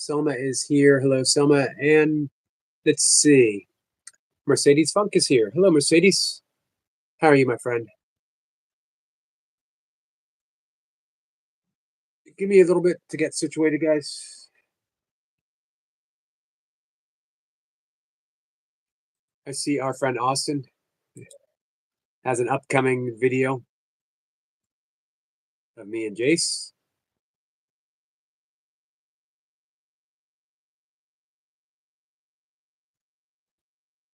Selma is here. Hello, Selma. And let's see. Mercedes Funk is here. Hello, Mercedes. How are you, my friend? Give me a little bit to get situated, guys. I see our friend Austin has an upcoming video of me and Jace.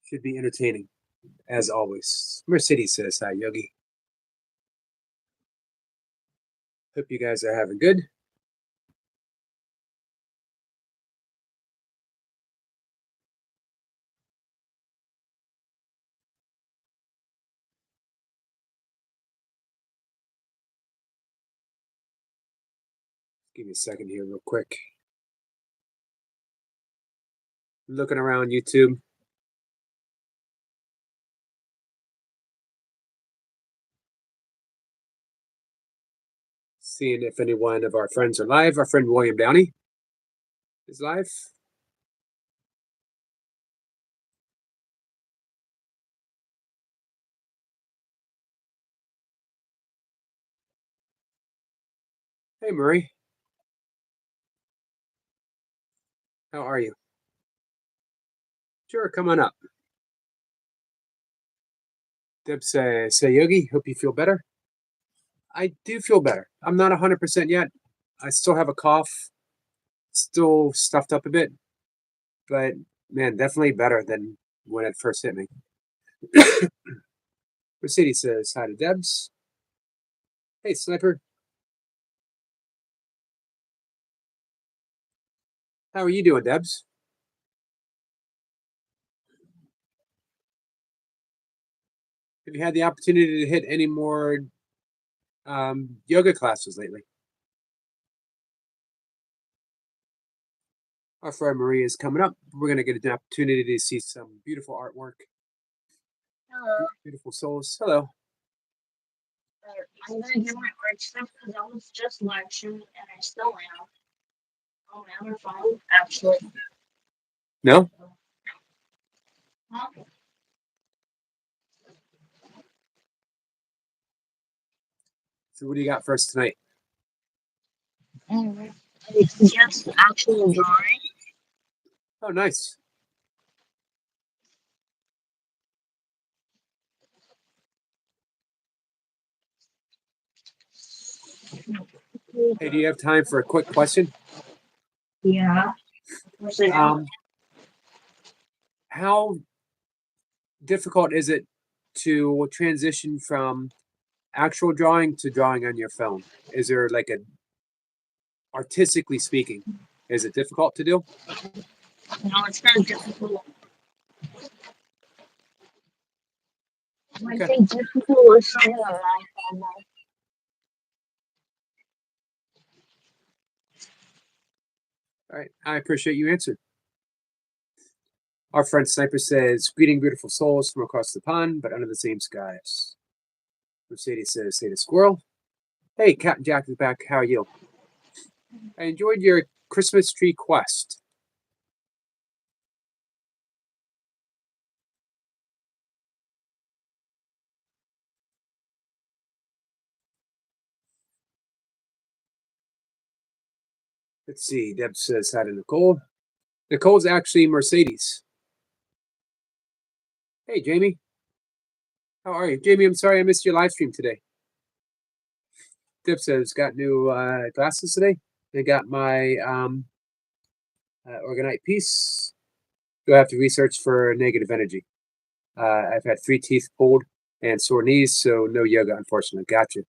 Should be entertaining, as always. Mercedes says, hi, Yogi. Hope you guys are having good. Give me a second here, real quick. Looking around YouTube. Seeing if any one of our friends are live. Our friend William Downey is live. Hey, Murray. How are you? Sure, come on up. Deb says, hey, Yogi, hope you feel better. I do feel better. I'm not 100% yet. I still have a cough, still stuffed up a bit, but man, definitely better than when it first hit me. Mercedes says, hi to Debs. Hey, Sniper. How are you doing, Debs? Have you had the opportunity to hit any more yoga classes lately? Our friend Maria is coming up. We're going to get an opportunity to see some beautiful artwork. Hello. Beautiful souls. Hello. I'm gonna do my art stuff because I was just watching and I still am. Oh, my other phone, actually. No? Huh? So what do you got for us tonight? It's just actual drawing. Oh, nice. Hey, do you have time for a quick question? Yeah. How difficult is it to transition from actual drawing to drawing on your phone? Is there like a, artistically speaking, is it difficult to do? No, it's not difficult. When I say difficult, it's something on my phone. All right, I appreciate you answered. Our friend Sniper says, greeting beautiful souls from across the pond, but under the same skies. Mercedes says, say the squirrel. Hey, Captain Jack is back. How are you? I enjoyed your Christmas tree quest. Let's see. Deb says hi to Nicole. Nicole's actually Mercedes. Hey, Jamie. How are you? Jamie, I'm sorry I missed your live stream today. Deb says, got new glasses today. I got my Organite piece. Do I have to research for negative energy? I've had 3 teeth pulled and sore knees, so no yoga, unfortunately. Gotcha.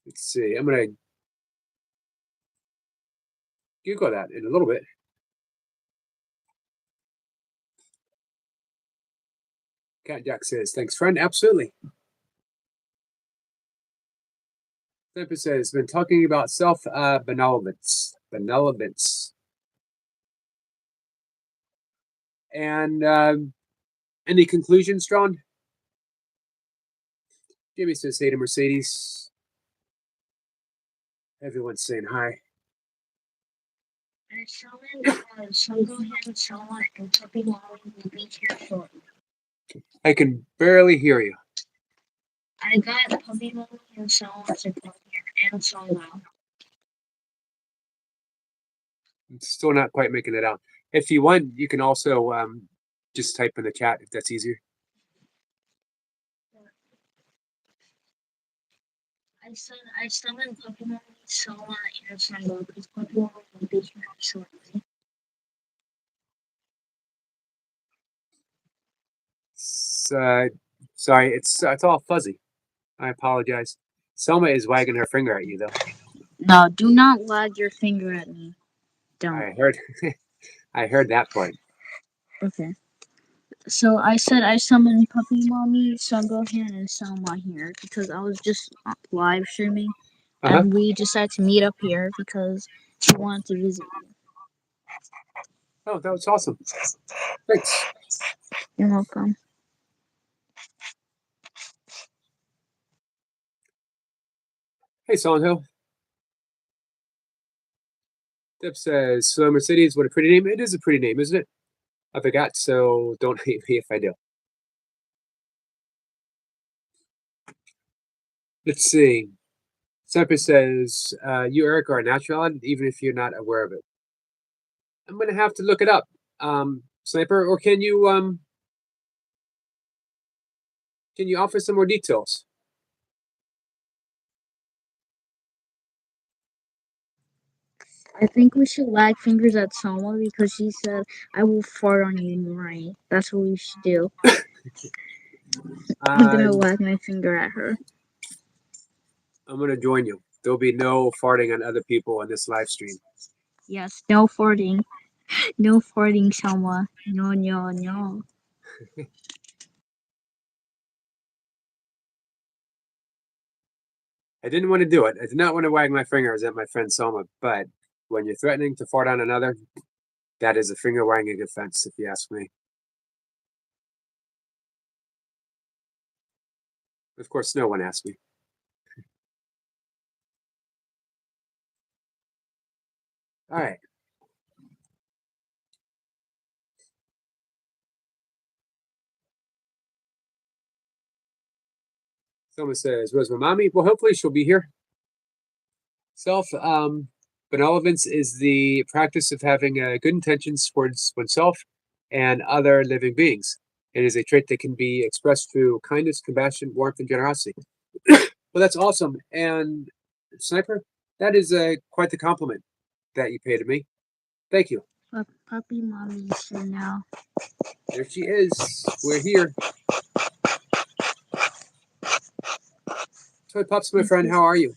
Let's see. I'm going to Google that in a little bit. Cat Jack says, thanks, friend. Absolutely. Temper says, been talking about self benevolence. Benevolence. And Any conclusions drawn? Jimmy says hey to Mercedes. Everyone's saying hi. I summoned Sungohan, Soma, and Puppy Molly will be here shortly. I can barely hear you. I got Puppy Molly and Soma to come here, and Solo. I'm still not quite making it out. If you want, you can also just type in the chat if that's easier. I summoned Puppy Molly, Soma, and Solo because Puppy Molly will be here shortly. Sorry, it's all fuzzy. I apologize. Selma is wagging her finger at you, though. No, do not wag your finger at me. Don't. I heard, I heard that part. Okay. So I said I summoned Puppy Mommy, Sungohan, and Selma here because I was just live streaming, Uh-huh. and we decided to meet up here because she wanted to visit you. Oh, that was awesome. Thanks. You're welcome. Hey, Songhill. Deb says, Slow Mercedes, what a pretty name. It is a pretty name, isn't it? I forgot, so don't hate me if I do. Let's see. Semper says, you, Eric, are a natural, even if you're not aware of it. I'm going to have to look it up. Sniper, or can you offer some more details? I think we should wag fingers at Selma because she said, I will fart on you in the rain. That's what we should do. I'm gonna wag my finger at her. I'm going to join you. There'll be no farting on other people on this live stream. Yes, no farting. No farting, Selma. No, no, no. I didn't want to do it. I did not want to wag my fingers at my friend Soma, but when you're threatening to fart on another, that is a finger wagging offense, if you ask me. Of course, no one asked me. All right. Someone says, where's my mommy? Well, hopefully she'll be here. Benevolence is the practice of having good intentions towards oneself and other living beings. It is a trait that can be expressed through kindness, compassion, warmth, and generosity. Well, that's awesome. And Sniper, that is quite the compliment that you pay to me. Thank you. Puppy Mommy is here now. There she is. We're here. Toy Pups, my friend, how are you?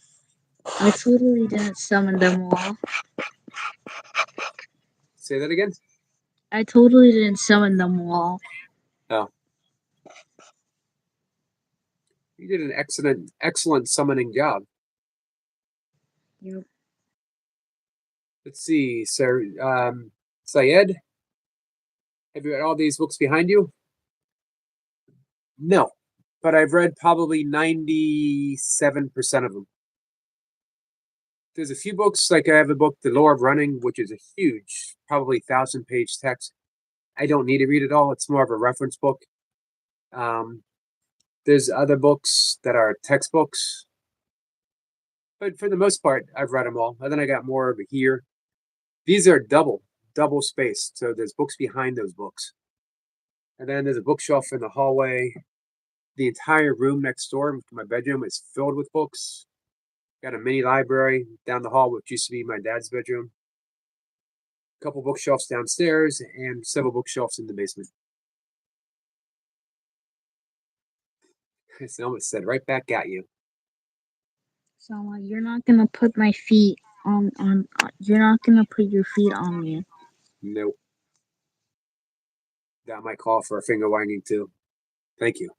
I totally didn't summon them all. Say that again? I totally didn't summon them all. Oh. You did an excellent summoning job. Yep. Let's see, sir. Syed, have you read all these books behind you? No, but I've read probably 97% of them. There's a few books, like I have a book, The Lore of Running, which is a huge, probably 1,000-page text. I don't need to read it all. It's more of a reference book. There's other books that are textbooks. But for the most part, I've read them all. And then I got more over here. These are double spaced. So there's books behind those books. And then there's a bookshelf in the hallway. The entire room next door to my bedroom is filled with books. Got a mini library down the hall, which used to be my dad's bedroom. A couple bookshelves downstairs and several bookshelves in the basement. It's almost said right back at you. So you're not gonna put my feet on. You're not gonna put your feet on me. Nope. That might call for a finger wagging too. Thank you.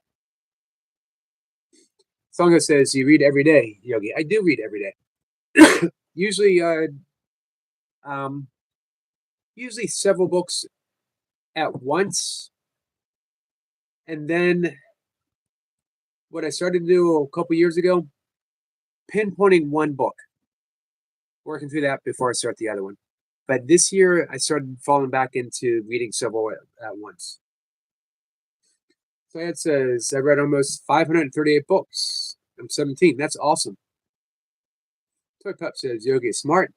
Songo says you read every day, Yogi. I do read every day. Usually several books at once. And then what I started to do a couple years ago, pinpointing one book, working through that before I start the other one. But this year, I started falling back into reading several at once. So it says I read almost 538 books. I'm 17. That's awesome. Toy Pup says, Yogi, smart.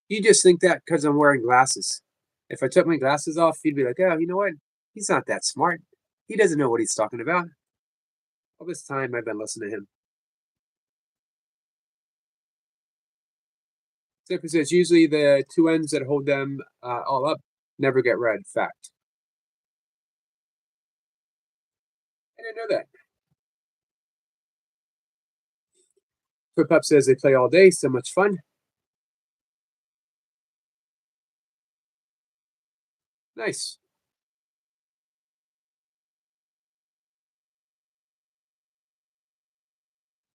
You just think that because I'm wearing glasses. If I took my glasses off, you'd be like, oh, you know what? He's not that smart. He doesn't know what he's talking about. All this time I've been listening to him. Zipper says, usually the two ends that hold them all up never get read. Fact. I didn't know that. Toy Pup says they play all day. So much fun. Nice.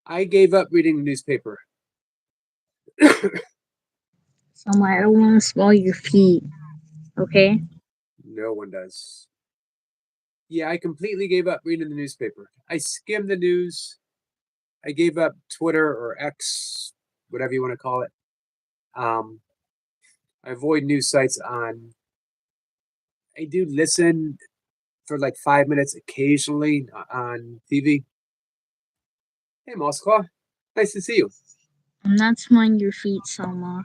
I gave up reading the newspaper. So I don't want to smell your feet. Okay? No one does. Yeah, I completely gave up reading the newspaper. I skimmed the news. I gave up Twitter or X, whatever you want to call it. I avoid news sites on. I do listen for like 5 minutes occasionally on TV. Hey, Moskva. Nice to see you. I'm not smelling your feet, Selma.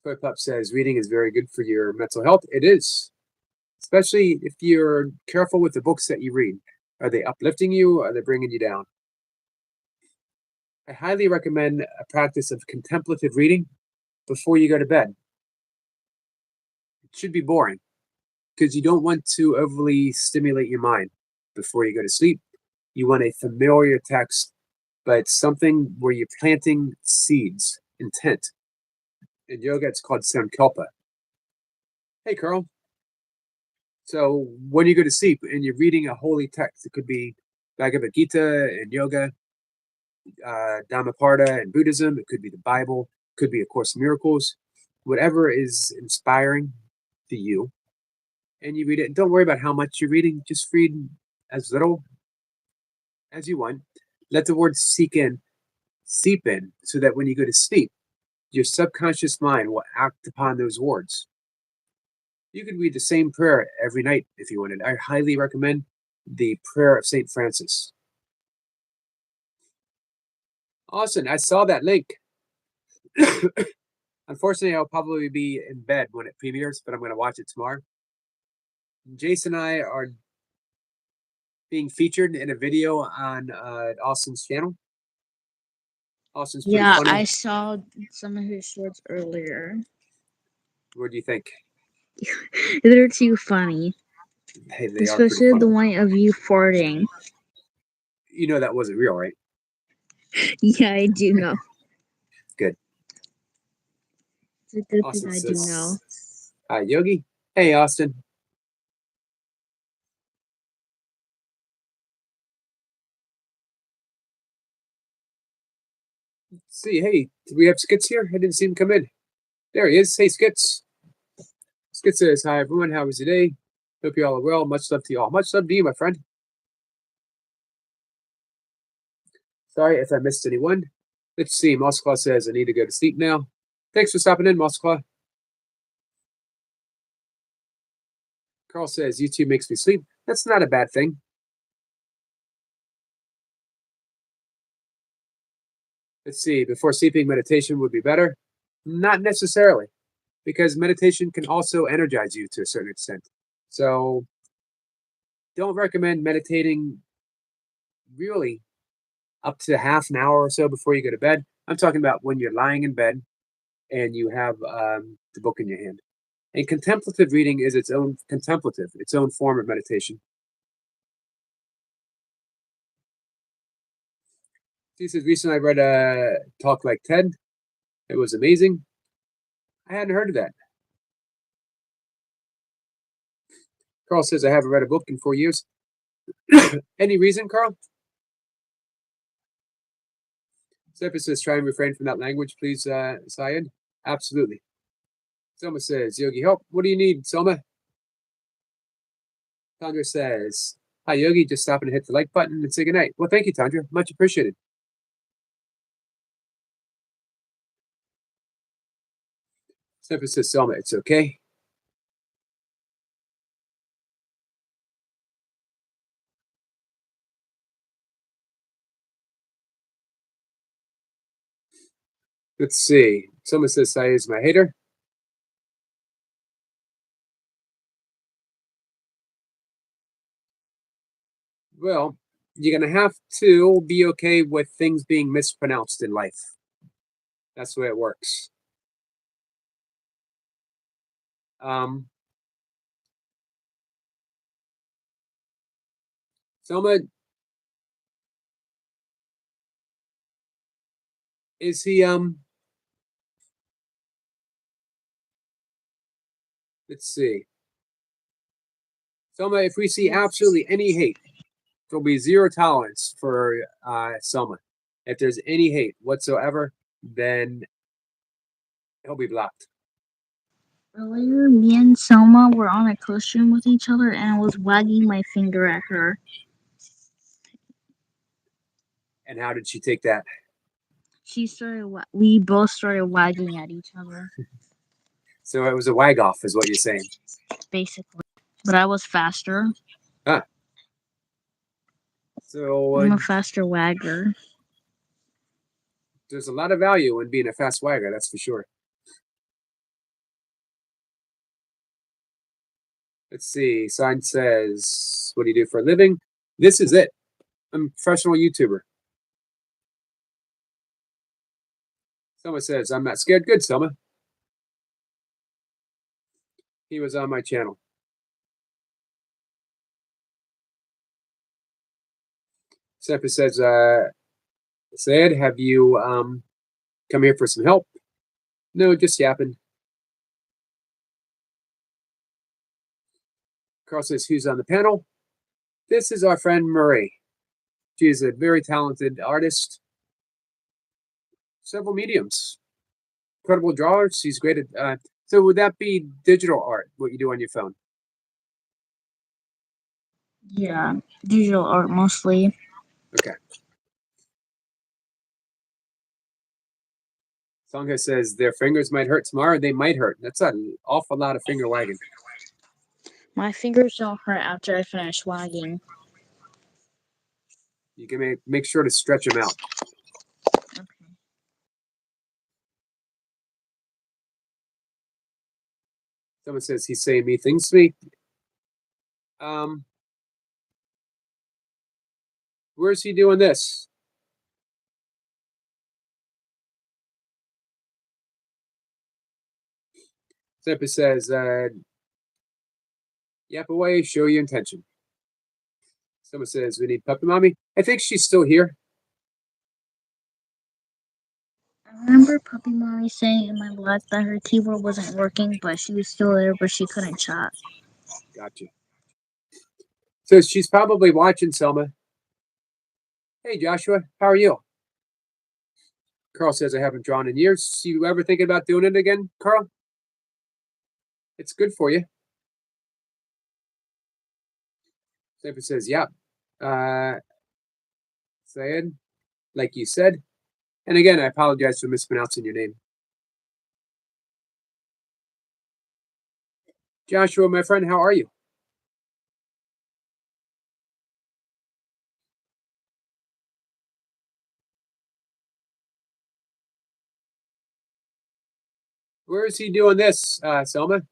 Toy Pup says reading is very good for your mental health. It is. Especially if you're careful with the books that you read. Are they uplifting you? Or are they bringing you down? I highly recommend a practice of contemplative reading before you go to bed. It should be boring because you don't want to overly stimulate your mind before you go to sleep. You want a familiar text, but something where you're planting seeds, intent. In yoga, it's called sankalpa. Hey, Carl. So when you go to sleep and you're reading a holy text, it could be Bhagavad Gita in yoga, Dhammapada in Buddhism, it could be the Bible, it could be A Course in Miracles, whatever is inspiring to you, and you read it. Don't worry about how much you're reading, just read as little as you want. Let the words seep in, so that when you go to sleep, your subconscious mind will act upon those words. You could read the same prayer every night if you wanted. I highly recommend the prayer of St. Francis. Awesome. I saw that link. Unfortunately, I'll probably be in bed when it premieres, but I'm going to watch it tomorrow. Jason and I are being featured in a video on Austin's channel. Austin's pretty funny. I saw some of his shorts earlier. What do you think? They're too funny. Hey, they Especially are pretty the funny. one of you farting. You know that wasn't real, right? Yeah, I do know. Good. It's a good Austin thing I do know. says, hi, Yogi. Hey, Austin. Let's see, hey, do we have Skits here? I didn't see him come in. There he is. Hey, Skits. Skits says, hi, everyone. How was your day? Hope you all are well. Much love to you all. Much love to you, my friend. Sorry if I missed anyone. Let's see. Moskva says, I need to go to sleep now. Thanks for stopping in, Moskva. Carl says, YouTube makes me sleep. That's not a bad thing. Let's see. Before sleeping, meditation would be better. Not necessarily, because meditation can also energize you to a certain extent. So don't recommend meditating really up to half an hour or so before you go to bed. I'm talking about when you're lying in bed and you have the book in your hand. And contemplative reading is its own form of meditation. He says, recently I read a talk like TED. It was amazing. I hadn't heard of that. Carl says, I haven't read a book in 4 years. Any reason, Carl? Zephyr says, try and refrain from that language, please, Syed. Absolutely. Selma says, Yogi, help. What do you need, Selma? Tandra says, "Hi, Yogi. Just stopping to hit the like button and say goodnight." Well, thank you, Tandra. Much appreciated. Snipper says, "Selma, it's okay." Let's see. Someone says, "Sai is my hater." Well, you're gonna have to be okay with things being mispronounced in life. That's the way it works. Selma, is he let's see. Selma, if we see absolutely any hate, there'll be zero tolerance for Selma. If there's any hate whatsoever, then he'll be blocked. Earlier, me and Selma were on a costume with each other, and I was wagging my finger at her. And how did she take that? We both started wagging at each other, So it was a wag off, is what you're saying. basically. But I was faster. So I'm a faster wagger. there's a lot of value in being a fast wagger, that's for sure. Let's see. Sign says, "What do you do for a living?" This is it. I'm a professional YouTuber. Selma says, "I'm not scared." Good, Selma. He was on my channel. Sepa says, "Sayed, have you come here for some help?" "No, just yapping." Carl says, "Who's on the panel?" This is our friend Marie. She is a very talented artist. Several mediums. Incredible drawer. She's great at. So would that be digital art? What you do on your phone? Yeah, digital art mostly. Okay. Songa says their fingers might hurt tomorrow. They might hurt. That's an awful lot of finger wagging. My fingers don't hurt after I finish wagging. You can make sure to stretch them out. Okay. Someone says he's saying me things to me. Where's he doing this? Zeppa says, "Yap away, show your intention." Someone says, "We need Puppy Mommy." I think she's still here. I remember Puppy Mommy saying in my life that her keyboard wasn't working, but she was still there, but she couldn't chat. Gotcha. So she's probably watching, Selma. "Hey, Joshua, how are you?" Carl says, "I haven't drawn in years. You ever thinking about doing it again, Carl?" "It's good for you." Zeppa says, "Yeah. Sayed, like you said." And again, I apologize for mispronouncing your name. Joshua, my friend, how are you? Where is he doing this, Selma?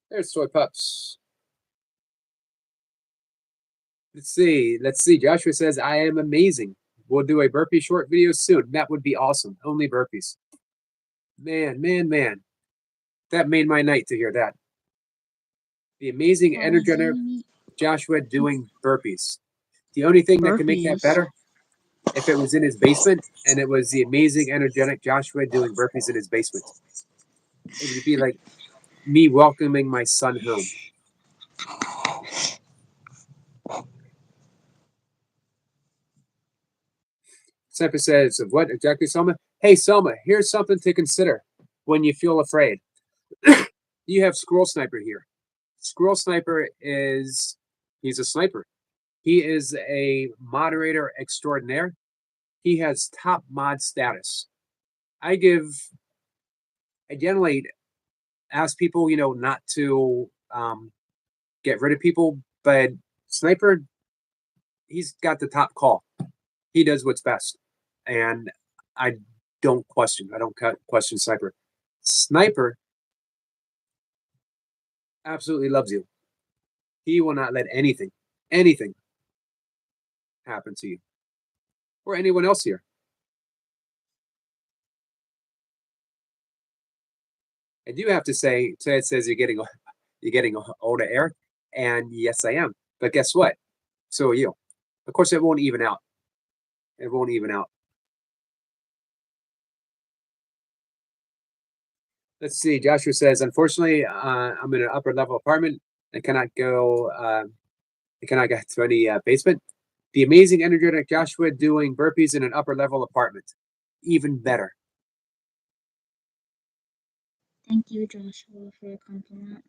There's Toy Pups. Let's see. Joshua says, "I am amazing. We'll do a burpee short video soon." That would be awesome. Only burpees. Man. That made my night to hear that. The amazing, energetic Joshua doing burpees. The only thing that could make that better, if it was in his basement and it was the amazing, energetic Joshua doing burpees in his basement. It would be like me welcoming my son home. Semper says, "Of what exactly, Selma?" "Hey, Selma, here's something to consider when you feel afraid. You have Squirrel Sniper here. Squirrel Sniper he's a sniper. He is a moderator extraordinaire. He has top mod status. I generally ask people, not to get rid of people, but Sniper, he's got the top call. He does what's best. And I don't question. I don't question Sniper. Sniper absolutely loves you. He will not let anything happen to you or anyone else here. I do have to say, Ted says you're getting older, Eric, and yes, I am. But guess what? So are you. Of course, it won't even out. It won't even out. Let's see. Joshua says, unfortunately, I'm in an upper level apartment. I cannot go. I cannot get to any basement. The amazing, energetic Joshua doing burpees in an upper level apartment. Even better. Thank you, Joshua, for the compliment.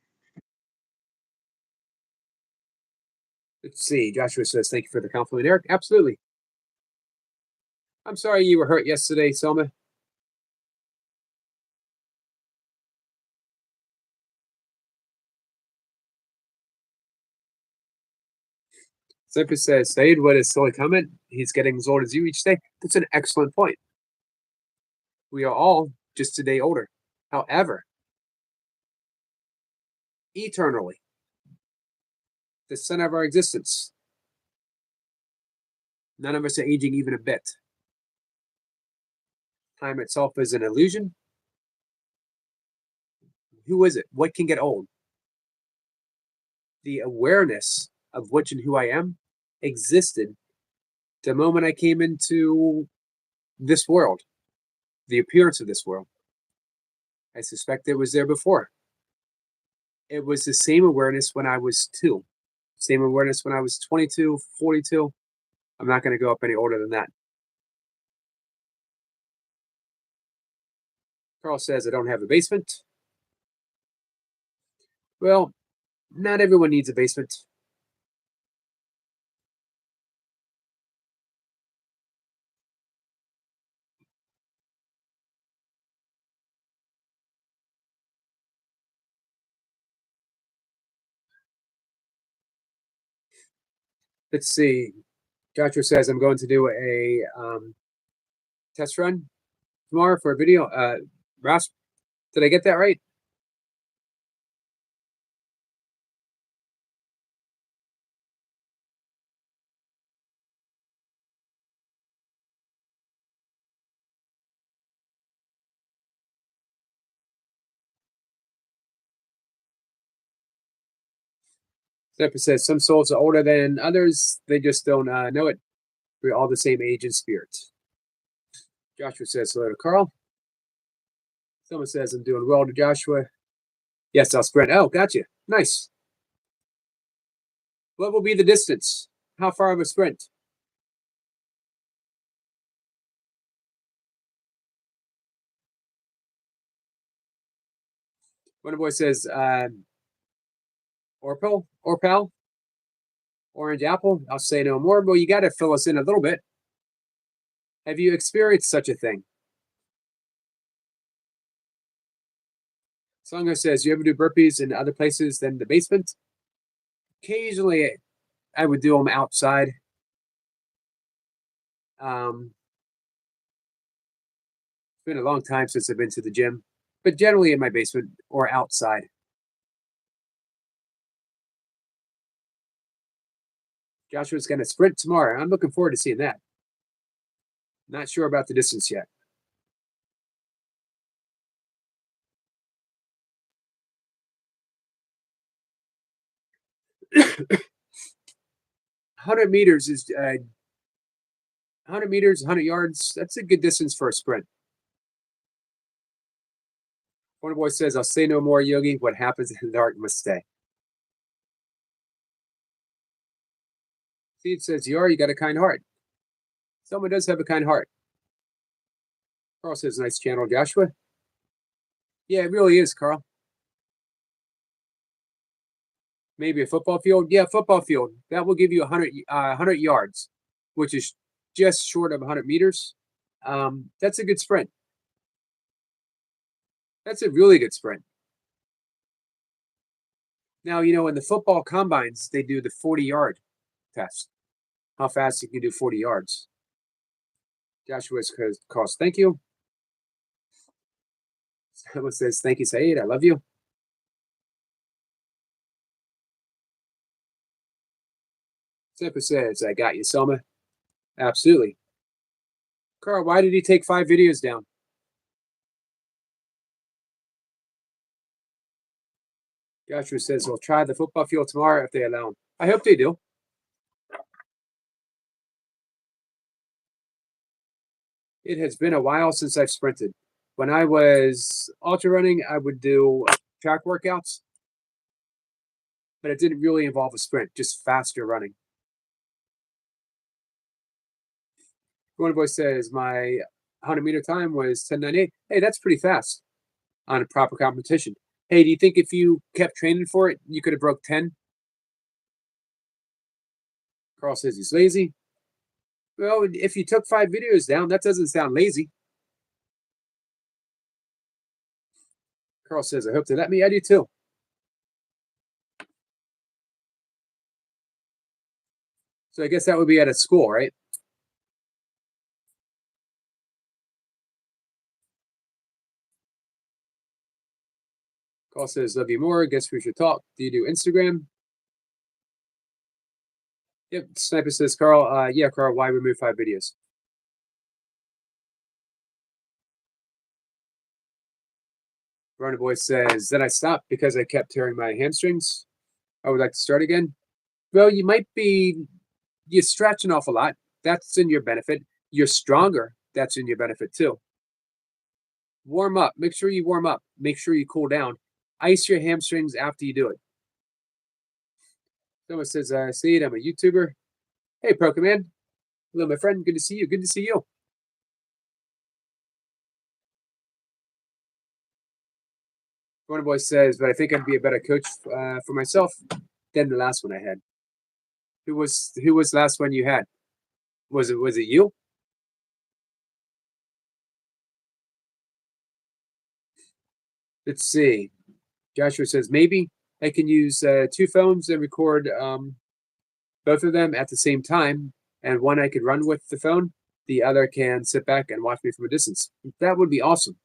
Let's see. Joshua says, thank you for the compliment, Eric. Absolutely. I'm sorry you were hurt yesterday, Selma. Sniper says, Said, what a silly comment. He's getting as old as you each day. That's an excellent point. We are all just a day older. However, eternally, the center of our existence, none of us are aging even a bit. Time itself is an illusion. Who is it? What can get old? The awareness of which and who I am existed the moment I came into this world, the appearance of this world. I suspect it was there before. It was the same awareness when I was 2, same awareness when I was 22, 42. I'm not going to go up any older than that. Carl says, I don't have a basement. Well, not everyone needs a basement. Let's see. Joshua says, I'm going to do a test run tomorrow for a video. Rasp, did I get that right? Snapper says, some souls are older than others. They just don't know it. We're all the same age and spirit. Joshua says, hello to Carl. Someone says, I'm doing well to Joshua. Yes, I'll sprint. Oh, gotcha. Nice. What will be the distance? How far of a sprint? Wonder Boy says, Orpal, Orange Apple. I'll say no more, but you got to fill us in a little bit. Have you experienced such a thing? Songo says, you ever do burpees in other places than the basement? Occasionally, I would do them outside. It's been a long time since I've been to the gym, but generally in my basement or outside. Joshua's going to sprint tomorrow. I'm looking forward to seeing that. Not sure about the distance yet. $100 meters is 100 meters, 100 yards. That's a good distance for a sprint. Wonder Boy says, I'll say no more, Yogi. What happens in the dark must stay. Seed says, you got a kind heart. Someone does have a kind heart. Carl says, nice channel, Joshua. Yeah, it really is, Carl. Maybe a football field. Yeah, football field. That will give you 100 yards, which is just short of 100 meters. That's a good sprint. That's a really good sprint. Now, in the football combines, they do the 40-yard test. How fast you can do 40 yards. Joshua's cost, thank you. Someone says, thank you, Saeed. I love you. Zipper says, I got you, Selma. Absolutely. Carl, why did he take 5 videos down? Joshua says, we'll try the football field tomorrow if they allow him. I hope they do. It has been a while since I've sprinted. When I was ultra running, I would do track workouts, but it didn't really involve a sprint, just faster running. One boy says my 100-meter time was 10:98. Hey, that's pretty fast on a proper competition. Hey, do you think if you kept training for it, you could have broke 10? Carl says he's lazy. Well, if you took 5 videos down, that doesn't sound lazy. Carl says, I hope they let me. I do too. So I guess that would be at a school, right? Carl says, love you more. Guess we should talk. Do you do Instagram? Yep. Sniper says, Carl, yeah, Carl, why remove 5 videos? Runner Boy says, then I stopped because I kept tearing my hamstrings. I would like to start again. Well, you stretch an awful lot. That's in your benefit. You're stronger. That's in your benefit too. Warm up. Make sure you warm up. Make sure you cool down. Ice your hamstrings after you do it. Someone says, see it, I'm a YouTuber. Hey, Procoman. Hello, my friend. Good to see you. Good to see you. Runner Boy says, but I think I'd be a better coach for myself than the last one I had. Who was the last one you had? Was it you? Let's see. Joshua says maybe I can use 2 phones and record both of them at the same time, and one I could run with the phone, the other can sit back and watch me from a distance. That would be awesome.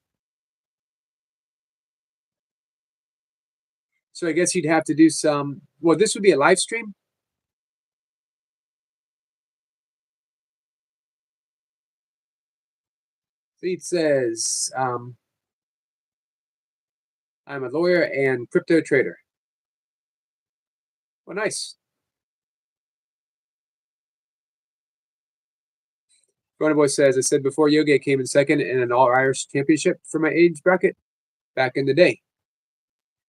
So I guess you'd have to do some. Well, this would be a live stream. It says, I'm a lawyer and crypto trader. Well, nice. Runner Boy says, I said before yoga came in second in an all-Irish championship for my age bracket back in the day.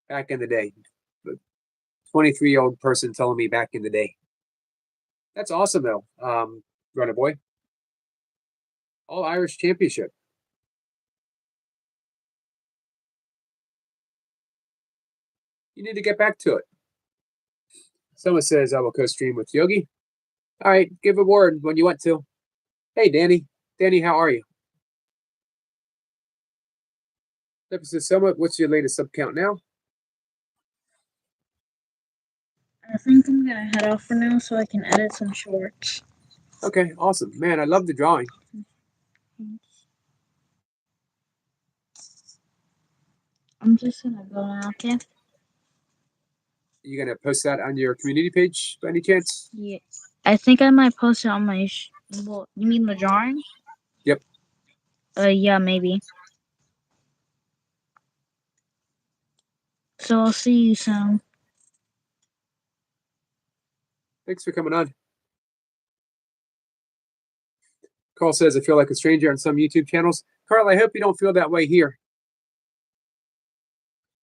Back in the day. 23-year-old person telling me back in the day. That's awesome, though, Runner Boy. All-Irish championship. You need to get back to it. Someone says, I will co-stream with Yogi. All right, give a word when you want to. Hey, Danny. Danny, how are you? Episode Somewhat, what's your latest sub count now? I think I'm gonna head off for now so I can edit some shorts. Okay, awesome. Man, I love the drawing. I'm just gonna go now, okay? You gonna post that on your community page by any chance? Yeah. I think I might post it on my. Well, you mean the drawing? Yep. Yeah, maybe. So I'll see you soon. Thanks for coming on. Carl says, I feel like a stranger on some YouTube channels. Carl, I hope you don't feel that way here.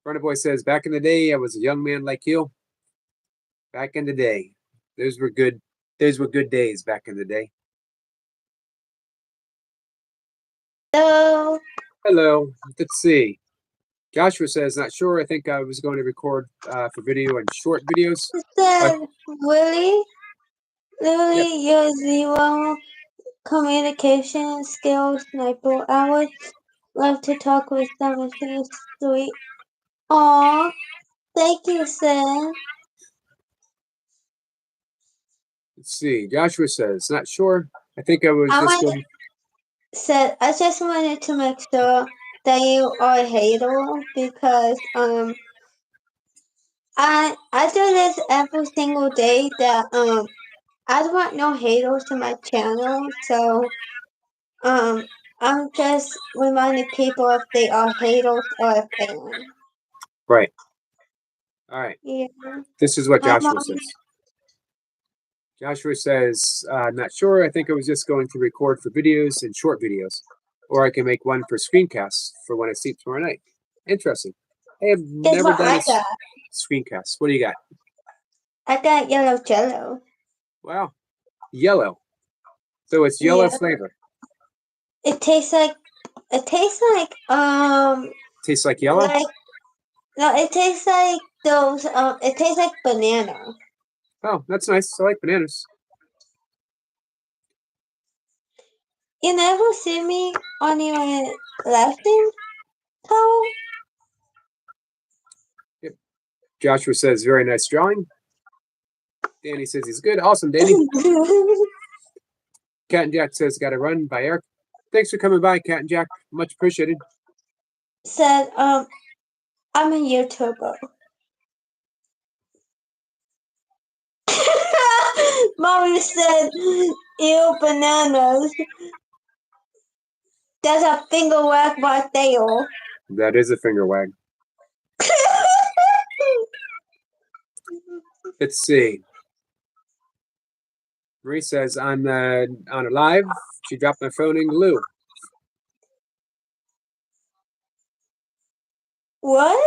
Runner Boy says, back in the day, I was a young man like you. Back in the day. Those were good days back in the day. Hello. Hello. Let's see. Joshua says, not sure. I think I was going to record for video and short videos. Said Willie, you're zero communication skills sniper. I would love to talk with someone so sweet. Aw, thank you, Sam. Let's see. Joshua says, not sure. I think I was I just wanted- going. Said I just wanted to make sure that you are a hater because I do this every single day that I don't want no haters to my channel, so I'm just reminding people if they are haters or a fan. Right. All right. Yeah. This is what My Joshua mom- says. Joshua says, not sure. I think I was just going to record for videos and short videos. Or I can make one for screencasts for when I sleep tomorrow night. Interesting. I have Guess never what done I a got? screencast. What do you got? I got yellow jello. Wow. Yellow. So it's yellow Yeah. flavor. It tastes like Tastes like yellow? like no, it tastes like those it tastes like banana. Oh, that's nice. I like bananas. You never see me on your lesson, Cole? Joshua says, very nice drawing. Danny says he's good. Awesome, Danny. Cat and Jack says, got to run by Eric. Thanks for coming by, Cat and Jack. Much appreciated. Said I'm a YouTuber. Mommy said, ew, bananas. There's a finger wag right there. That is a finger wag. Let's see. Marie says, on a live, she dropped my phone in glue. What?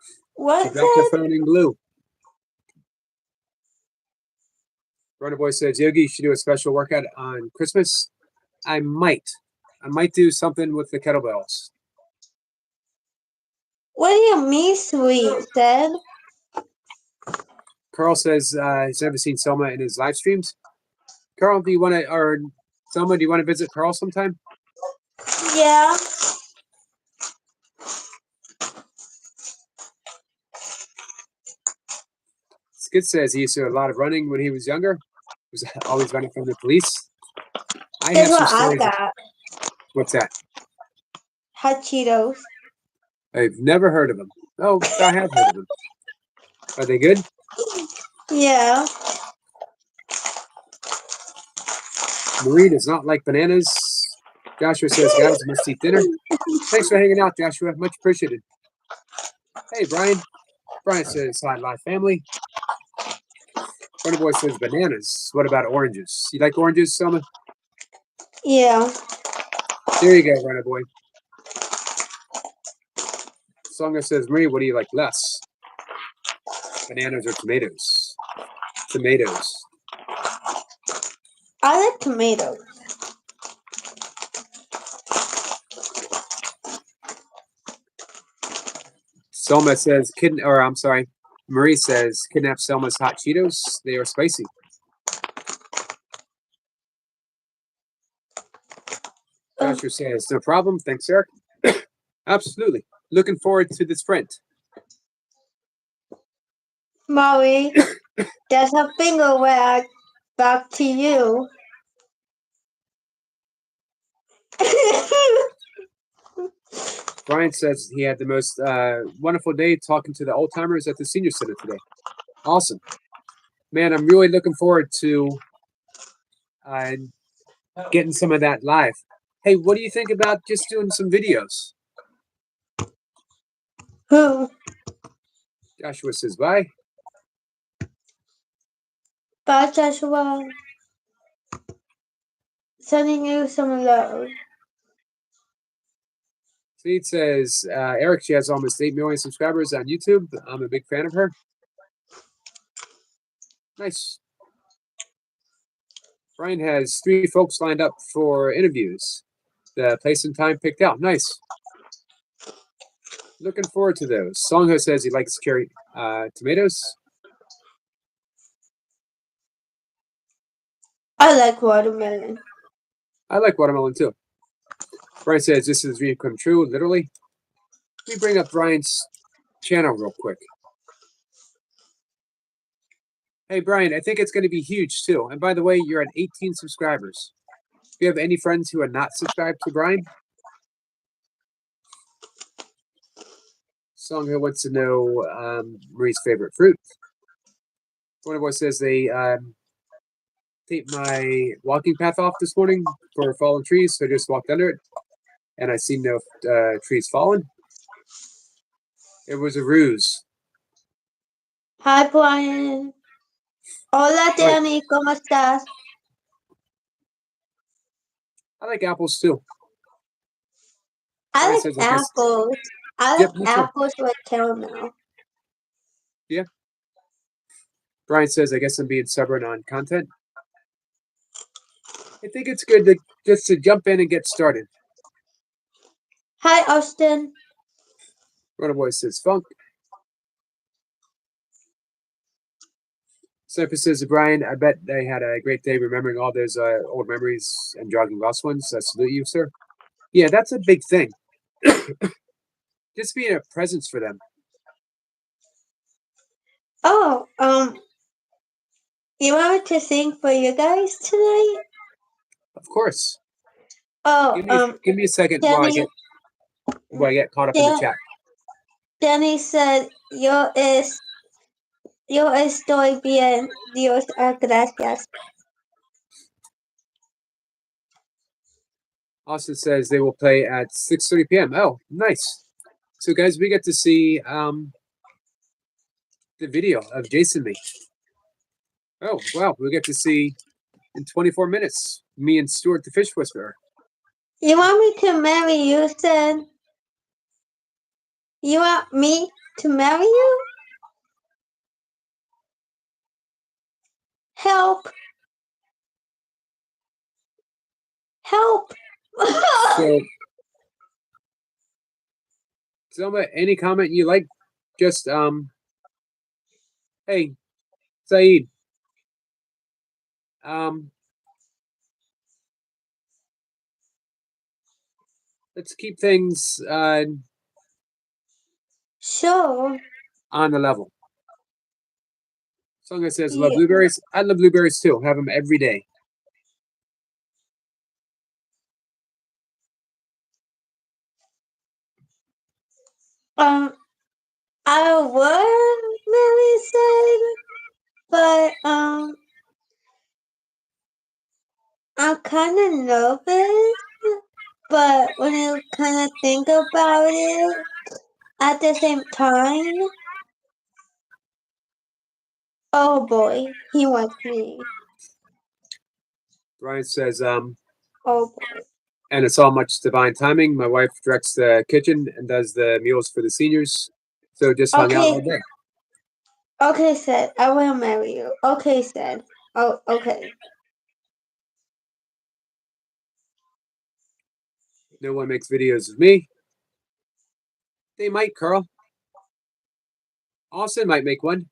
She What dropped her said? phone in glue. Runner Boy says, Yogi, you should do a special workout on Christmas. I might do something with the kettlebells. What do you mean, sweet? Said. Carl says he's never seen Selma in his live streams. Carl, do you want to, or Selma, do you want to visit Carl sometime? Yeah. Skid says he used to do a lot of running when he was younger. He was always running from the police. I have Guess some what I stories. got? What's that? Hot Cheetos. I've never heard of them. Oh, I have heard of them. Are they good? Yeah. Marie does not like bananas. Joshua says, guys, must eat dinner. Thanks for hanging out, Joshua. Much appreciated. Hey, Brian. Brian says, hi, live family. Runner Boy says, bananas. What about oranges? You like oranges, Selma? Yeah. There you go, Runner Boy. Songa says, Marie, what do you like less? Bananas or tomatoes? Tomatoes. I like tomatoes. Selma says, Marie says, kidnap Selma's hot Cheetos. They are spicy. Joshua says, no problem. Thanks, Eric. Absolutely. Looking forward to the sprint. Molly, there's a finger wag back to you. Brian says he had the most wonderful day talking to the old timers at the senior center today. Awesome. Man, I'm really looking forward to getting some of that live. Hey, what do you think about just doing some videos? Who? Joshua says, bye. Bye, Joshua. Sending you some love. Seed says, Eric, she has almost 8 million subscribers on YouTube. I'm a big fan of her. Nice. Brian has 3 folks lined up for interviews. The place and time picked out. Nice. Looking forward to those. Songho says he likes cherry tomatoes. I like watermelon. I like watermelon too. Brian says this is dream come true, literally. Let me bring up Brian's channel real quick. Hey Brian, I think it's going to be huge too. And by the way, you're at 18 subscribers. Do you have any friends who are not subscribed to Brian? Songho wants to know Marie's favorite fruit. One of us says they taped my walking path off this morning for fallen trees, so I just walked under it, and I see no trees fallen. It was a ruse. Hi, Brian. Hola, Danny. ¿Cómo estás? I like apples too. I Brian like says, I guess- apples. I Yep, like me too. apples with caramel. Brian says, I guess I'm being stubborn on content. I think it's good to just to jump in and get started. Hi, Austin. Runaway says funk. Cypher says to Brian, I bet they had a great day remembering all those old memories and jogging lost ones. I salute you, sir. Yeah, that's a big thing. Just being a presence for them. Oh, you want me to sing for you guys tonight? Of course. Oh, Give me a second while I get caught up in the Dan- chat. Danny said, yo estoy bien. Dios, gracias. Austin says they will play at 6:30 p.m. Oh, nice. So guys, we get to see the video of Jason me. Oh, wow. We get to see in 24 minutes me and Stuart the Fish Whisperer. You want me to marry you, said? You want me to marry you? Help! Help! So, Selma, any comment you like? Just hey, Saeed. Let's keep things Sure. on the level. Songa says, love Yeah. blueberries. I love blueberries too. Have them every day. I would marry said, but I'm kind of nervous. But when you kind of think about it, at the same time, oh boy, he wants me. Brian says, Oh boy. and it's all much divine timing. My wife directs the kitchen and does the meals for the seniors. So just hung out all day. Okay, said, I will marry you. Okay, said. Oh, okay. No one makes videos of me. They might, Carl. Austin might make one.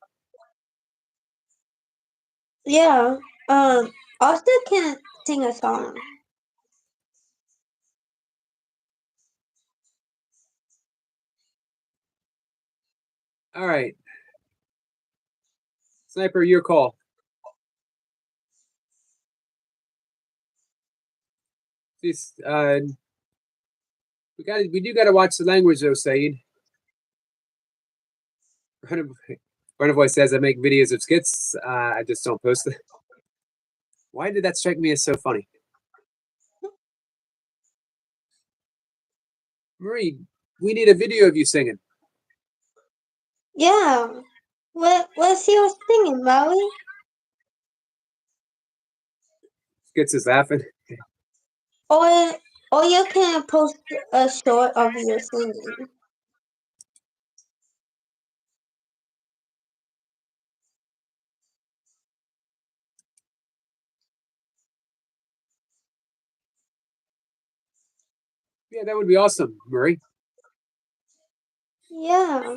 Yeah. Austin can sing a song. All right. Sniper, your call. This, we do gotta watch the language though, Saeed. Runaway says I make videos of skits. I just don't post them. Why did that strike me as so funny? Marie, we need a video of you singing. Yeah. What's your singing, Molly? Skits is laughing. Or you can post a short of your singing. Yeah, that would be awesome, Marie. Yeah.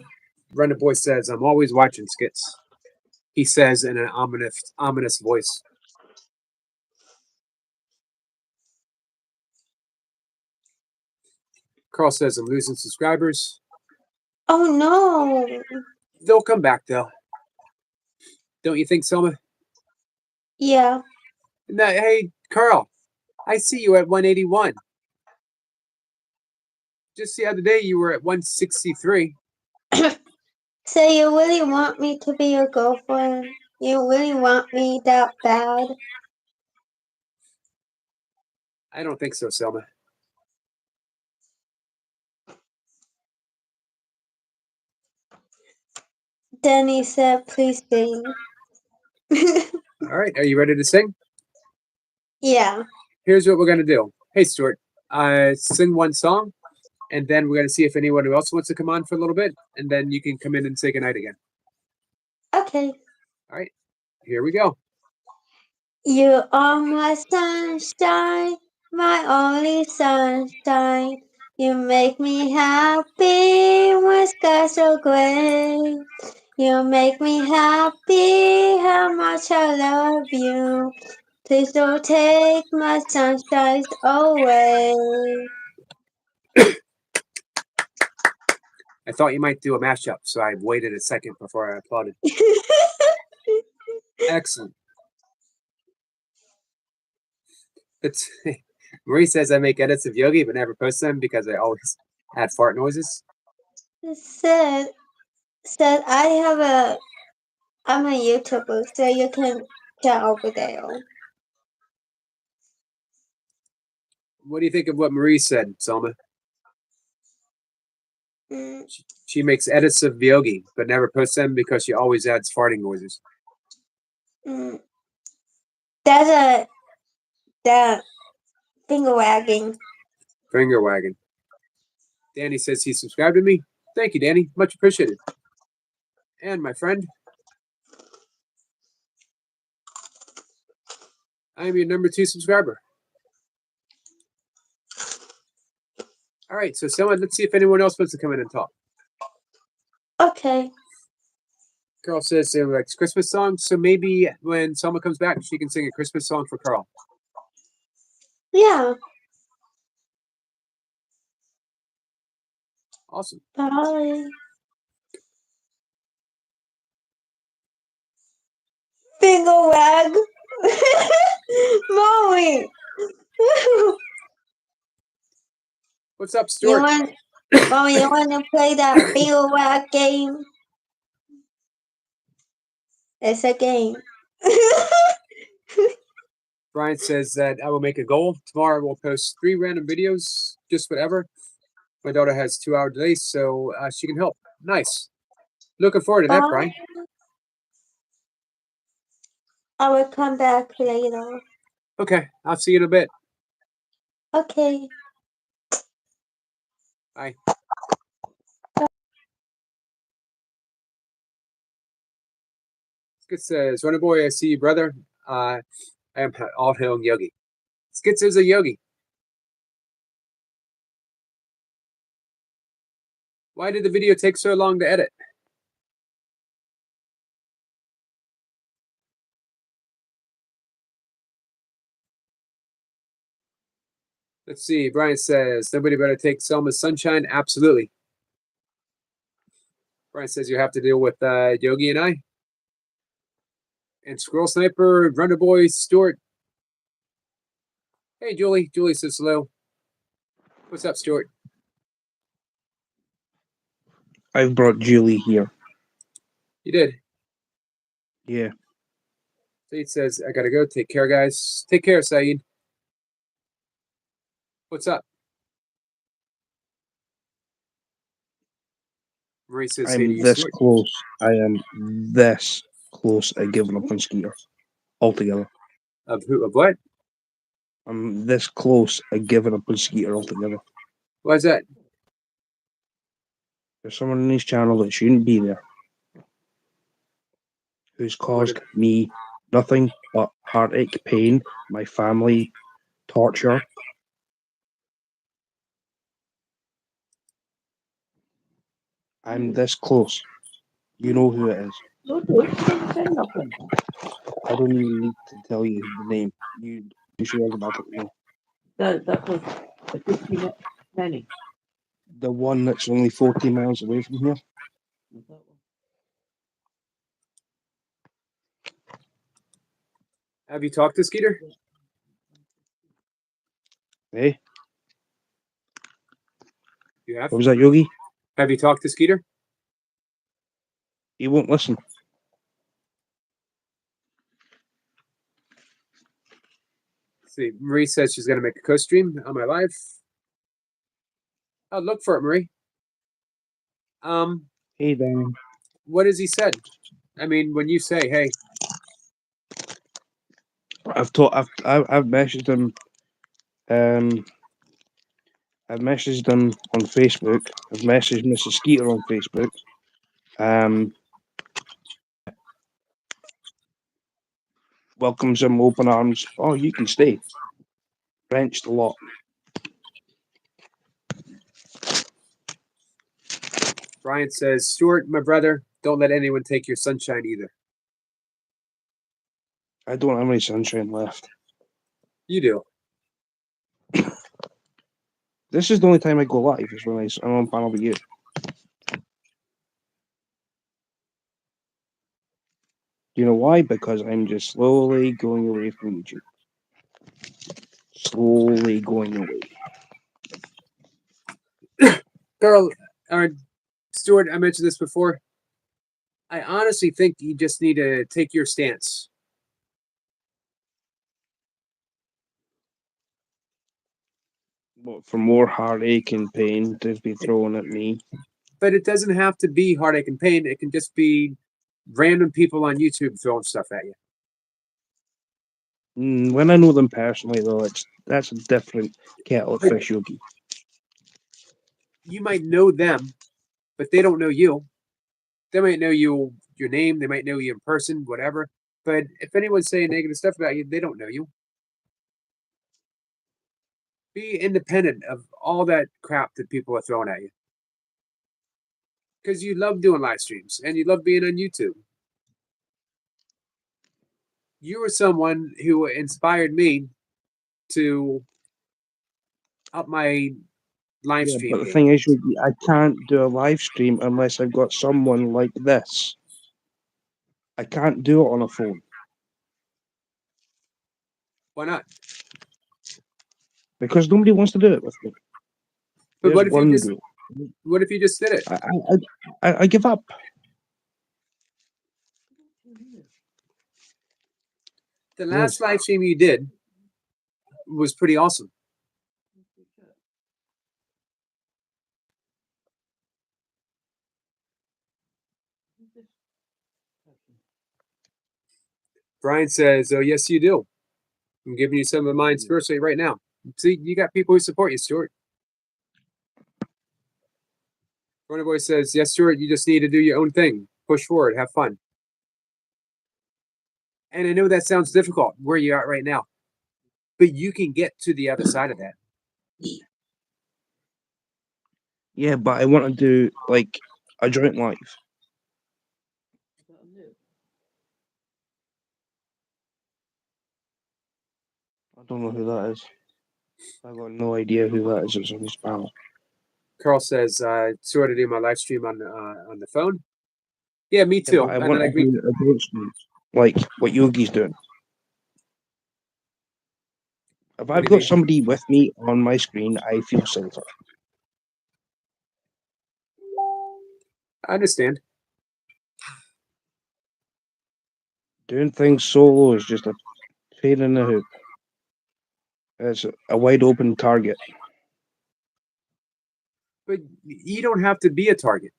Runner Boy says, I'm always watching skits. He says in an ominous voice. Carl says, I'm losing subscribers. Oh no. They'll come back, though. Don't you think, Selma? Yeah. No, hey, Carl, I see you at 181. Just the other day, you were at 163. So you really want me to be your girlfriend? You really want me that bad? I don't think so, Selma. Danny said, please sing. All right, are you ready to sing? Yeah. Here's what we're going to do. Hey, Stuart, sing one song, and then we're going to see if anyone else wants to come on for a little bit, and then you can come in and say goodnight again. Okay. All right, here we go. You are my sunshine, my only sunshine. You make me happy when skies are gray. You make me happy how much I love you. Please don't take my sunshine away. I thought you might do a mashup, so I waited a second before I applauded. Excellent. It's Marie says I make edits of Yogi but never post them because I always add fart noises. said I'm a YouTuber, so you can chat over there. What do you think of what Marie said, Selma? Mm, She makes edits of Yogi but never posts them because she always adds farting noises. mm. That finger wagging. Finger wagging. Danny says he subscribed to me. Thank you, Danny. Much appreciated. And my friend, I am your number 2 subscriber. All right, so Selma, let's see if anyone else wants to come in and talk. Okay. Carl says they likes Christmas songs, so maybe when Selma comes back, she can sing a Christmas song for Carl. Yeah. Awesome. Bye. Finger wag. Mommy. What's up, You Stuart? Mommy, you want to play that finger wag game? It's a game. Brian says that I will make a goal. Tomorrow we'll post 3 random videos, just whatever. My daughter has 2-hour delay, so she can help. Nice. Looking forward to that, Brian. I will come back later. Okay, I'll see you in a bit. Okay. Bye. Skit says, Runner Boy, I see you, brother. I am all hail Yogi. Skits is a yogi. Why did the video take so long to edit? Let's see. Brian says, somebody better take Selma's sunshine. Absolutely. Brian says you have to deal with Yogi and I. And Squirrel Sniper, Runner Boy, Stuart. Hey, Julie. Julie says hello. What's up, Stuart? I've brought Julie here. You did. Yeah. Saeed says, I gotta go. Take care, guys. Take care, Saeed. What's up? Marie says, hey to I'm you, this Stuart. close. I am this close at giving up on Skeeter altogether. Of who? Of what? I'm this close at giving up on Skeeter altogether. Why is that? There's someone on his channel that shouldn't be there, who's caused me nothing but heartache, pain, my family, torture. I'm this close. You know who it is. No, don't say nothing. I don't even need to tell you the name. You should automatically know. That was a 15 penny. The one that's only 40 miles away from here. Was that one? Have you talked to Skeeter? Eh? You have. What was that, Yogi? Have you talked to Skeeter? He won't listen. Let's see, Marie says she's gonna make a co-stream on my live. Oh, look for it, Marie. Hey, Dan. What has he said? I mean, when you say, "Hey," I've messaged him. I've messaged him on Facebook. I've messaged Mrs. Skeeter on Facebook. Welcomes him open arms. Oh, you can stay. Wrenched a lot. Brian says, "Stuart, my brother, don't let anyone take your sunshine either." I don't have any sunshine left. You do. This is the only time I go live, is when I'm on panel with you. You know why? Because I'm just slowly going away from YouTube. Slowly going away. Girl, Stuart, I mentioned this before. I honestly think you just need to take your stance. But for more heartache and pain to be thrown at me. But it doesn't have to be heartache and pain. It can just be random people on YouTube throwing stuff at you. When I know them personally, though, that's a different kettle of fish, Yogi. You might know them, but they don't know you. They might know your name. They might know you in person, whatever. But if anyone's saying negative stuff about you, they don't know you. Be independent of all that crap that people are throwing at you. Because you love doing live streams and you love being on YouTube. You were someone who inspired me to up my live Yeah, stream but the game. thing is, Yogi, I can't do a live stream unless I've got someone like this. I can't do it on a phone. Why not? Because nobody wants to do it with me. But There's what if you one just rule. what if you just did it? I give up. The last live stream you did was pretty awesome. Brian says, "Oh yes, you do. I'm giving you some of mine spiritually right now. See, you got people who support you, Stuart." Runner Boy says, "Yes, Stuart, you just need to do your own thing. Push forward, have fun." And I know that sounds difficult where you're at right now, but you can get to the other side of that. Yeah, but I want to do like a joint live. I don't know who that is. I got no idea who that is. It's on this panel. Carl says, "Sort of do my live stream on the phone." Yeah, me too. Yeah, but I And want I to agree. do a joint stream, like what Yogi's doing. If I've do you got mean? somebody with me on my screen, I feel safer. I understand. Doing things solo is just a pain in the hoop. It's a wide open target. But you don't have to be a target.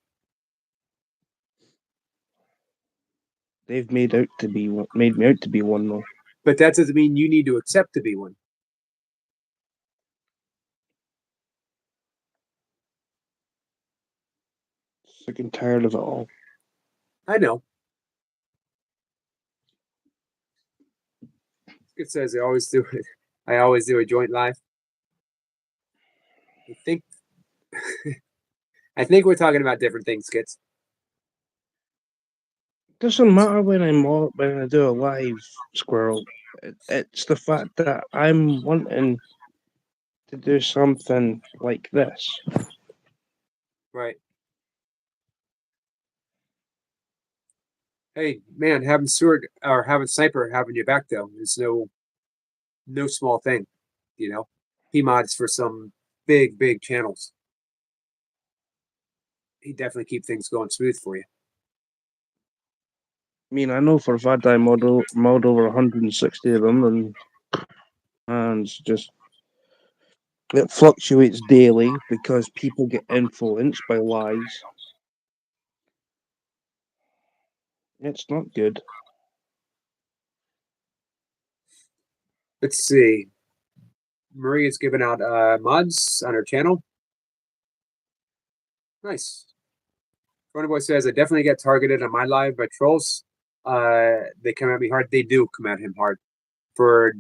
They've made me out to be one though. But that doesn't mean you need to accept to be one. Sick and tired of it all. I know. It says I always do it. I always do a joint live. I think I think we're talking about different things, Skits. Doesn't matter when when I do a live, Squirrel. It's the fact that I'm wanting to do something like this. Right. Hey, man, having Stewart or having Sniper having your back though is no small thing. You know, he mods for some big channels. He definitely keep things going smooth for you. I mean, I know for a fact I mod over 160 of them, and it's just it fluctuates daily because people get influenced by lies. It's not good. Let's see. Maria's giving out mods on her channel. Nice. Running Boy says, I definitely get targeted on my live by trolls. They come at me hard. They do come at him hard for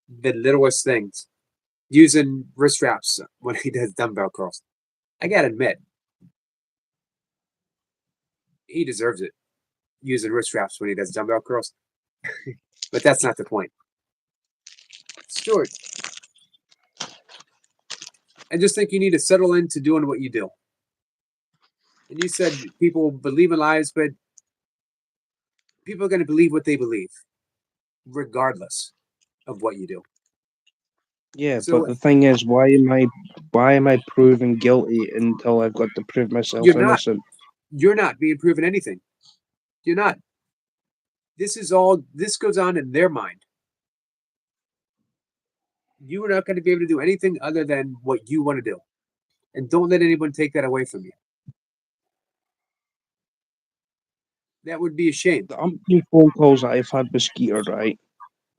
the littlest things. Using wrist straps when he does dumbbell curls. I gotta admit, he deserves it. Using wrist straps when he does dumbbell curls. But that's not the point. Stuart, I just think you need to settle into doing what you do. And you said people believe in lies, but people are going to believe what they believe, regardless of what you do. Yeah, So but the thing is, why am I proven guilty until I've got to prove myself You're not. innocent? You're not being proven anything. You're not. This goes on in their mind. You are not going to be able to do anything other than what you want to do. And don't let anyone take that away from you. That would be a shame. The umpteen phone calls that I've had with Skeeter, right?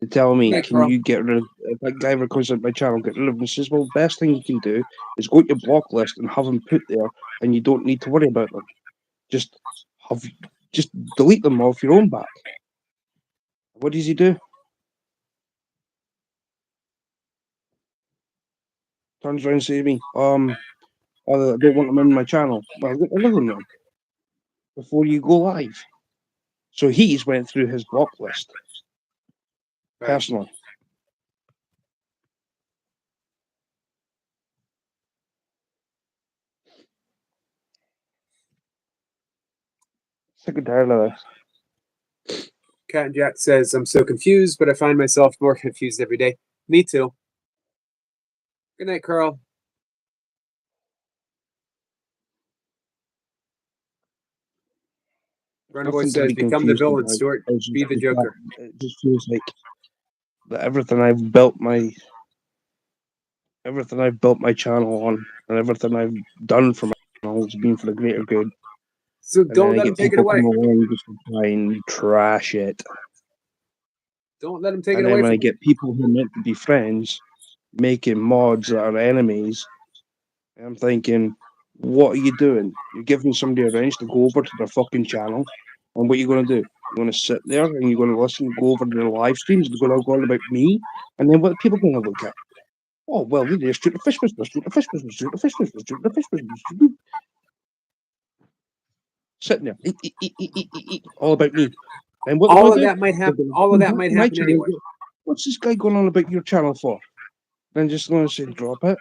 To tell me, Right, can Carl. you get rid of if that guy ever comes on my channel, get rid of him? He says, well, the best thing you can do is go to your block list and have them put there, and you don't need to worry about them. Just delete them off your own back. What does he do? Turns around and says to me, I don't want them in my channel. Well, get rid of them then before you go live. So he's went through his block list Right. personally. Sick and tired of this. Cat and Jack says, I'm so confused, but I find myself more confused every day. Me too. Good night, Carl. Running Boy Nothing to says, be become the confused villain, about. Stuart. It's just Be the the Joker. fact- It just feels like that everything I've built my channel on, and everything I've done for my channel has been for the greater good. So And don't then I let him get take it people away. come along just to try and trash it. Don't let him take And it then away when from I you. get people who are meant to be friends making mods that are enemies, I'm thinking, what are you doing? You're giving somebody a wrench to go over to their fucking channel, and what are you going to do? You're going to sit there and you're going to listen, go over their live streams, they're going to go on about me, and then what are people going to look at? Oh, well, they just shoot the fish business, shoot the fish business, shoot the fish business, shoot the fish business. Sitting there, all about me. And what All they're of going to that do? might They're happen. going to All of come that back might to my happen channel and anyway. go, what's this guy going on about your channel for? Then just going to say, drop it.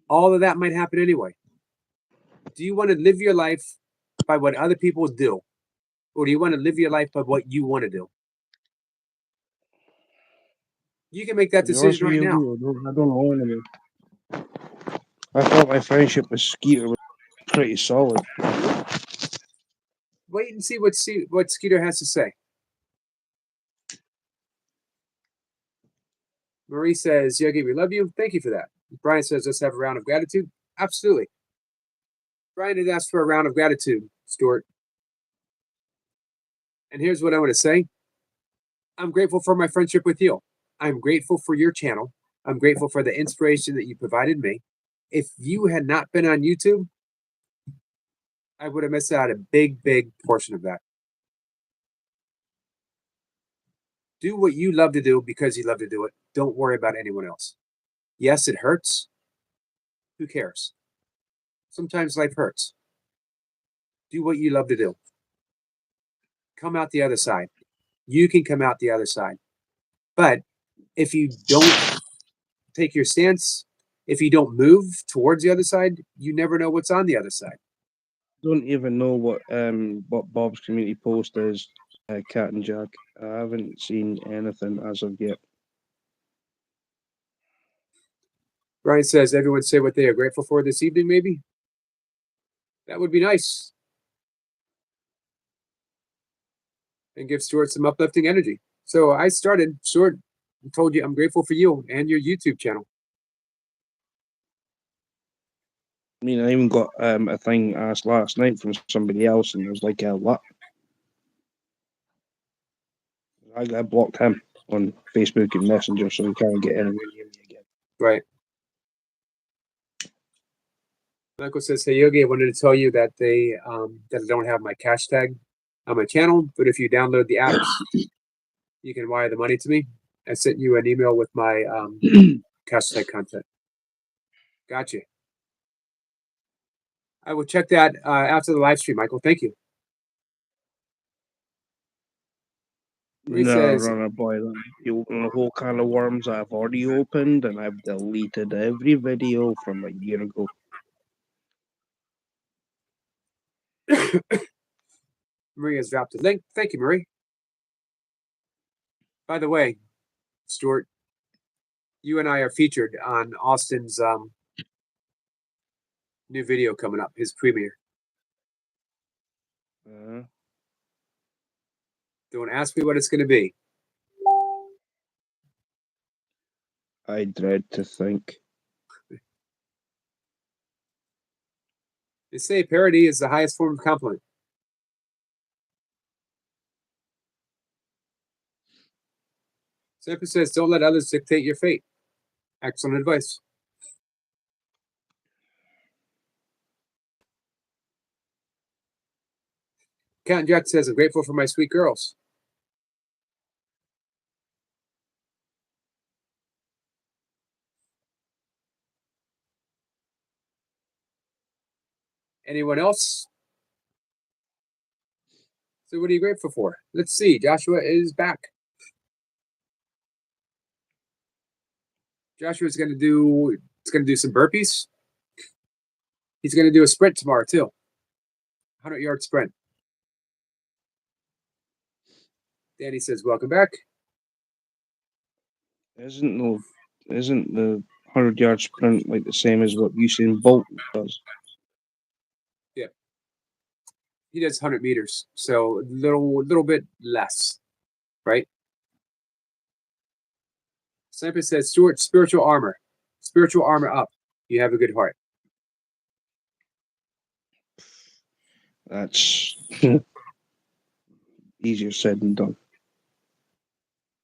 All of that might happen anyway. Do you want to live your life by what other people do? Or do you want to live your life by what you want to do? You can make that To be honest decision with right you, now. I don't know anymore. I thought my friendship with Skeeter was pretty solid. Wait and see what Skeeter has to say. Marie says, Yogi, we love you. Thank you for that. Brian says, let's have a round of gratitude. Absolutely. Brian had asked for a round of gratitude, Stuart. And here's what I want to say. I'm grateful for my friendship with you. I'm grateful for your channel. I'm grateful for the inspiration that you provided me. If you had not been on YouTube, I would have missed out a big portion of that. Do what you love to do because you love to do it. Don't worry about anyone else. Yes, it hurts. Who cares? Sometimes life hurts. Do what you love to do. Come out the other side. You can come out the other side. But if you don't take your stance, if you don't move towards the other side, you never know what's on the other side. Don't even know what Bob's community post is, Cat and Jack. I haven't seen anything as of yet. Brian says, everyone say what they are grateful for this evening, maybe? That would be nice. And give Stuart some uplifting energy. So I started, Stuart, I told you I'm grateful for you and your YouTube channel. I mean, I even got a thing asked last night from somebody else, and I was like, what? I blocked him on Facebook and Messenger, so he can't get anywhere near me again. Right. Michael says, hey Yogi, I wanted to tell you that that I don't have my cash tag on my channel, but if you download the apps, you can wire the money to me. I sent you an email with my cash tag content. Gotcha. I will check that after the live stream, Michael. Thank you. He No, says, runner boy, you open a whole can of worms I've already opened, and I've deleted every video from a year ago. Marie has dropped a link. Thank you, Marie. By the way, Stuart, you and I are featured on Austin's new video coming up, his premiere. Don't ask me what it's going to be. I dread to think. They say parody is the highest form of compliment. Sample says, don't let others dictate your fate. Excellent advice. Cat and Jack says, I'm grateful for my sweet girls. Anyone else? So what are you grateful for? Let's see. Joshua is back. Joshua's going to do some burpees. He's going to do a sprint tomorrow too. 100-yard sprint. Danny says, welcome back. Isn't the 100-yard sprint like the same as what Usain Bolt does? Yeah. He does 100 meters, so a little bit less, right? Sampa says, Stuart, spiritual armor up. You have a good heart. That's easier said than done.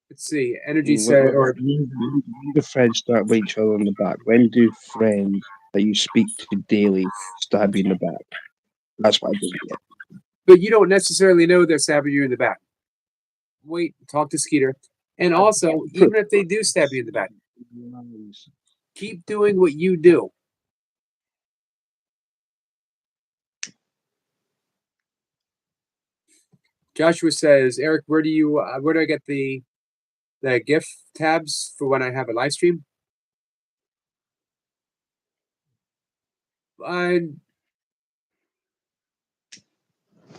Let's see. Energy said, or when do friends start with each other in the back? When do friends that you speak to daily stab you in the back? That's what I don't get. but you don't necessarily know they're stabbing you in the back. Wait, talk to Skeeter. And also, even if they do stab you in the back, keep doing what you do. Joshua says, Eric, where do I get the gift tabs for when I have a live stream? I'm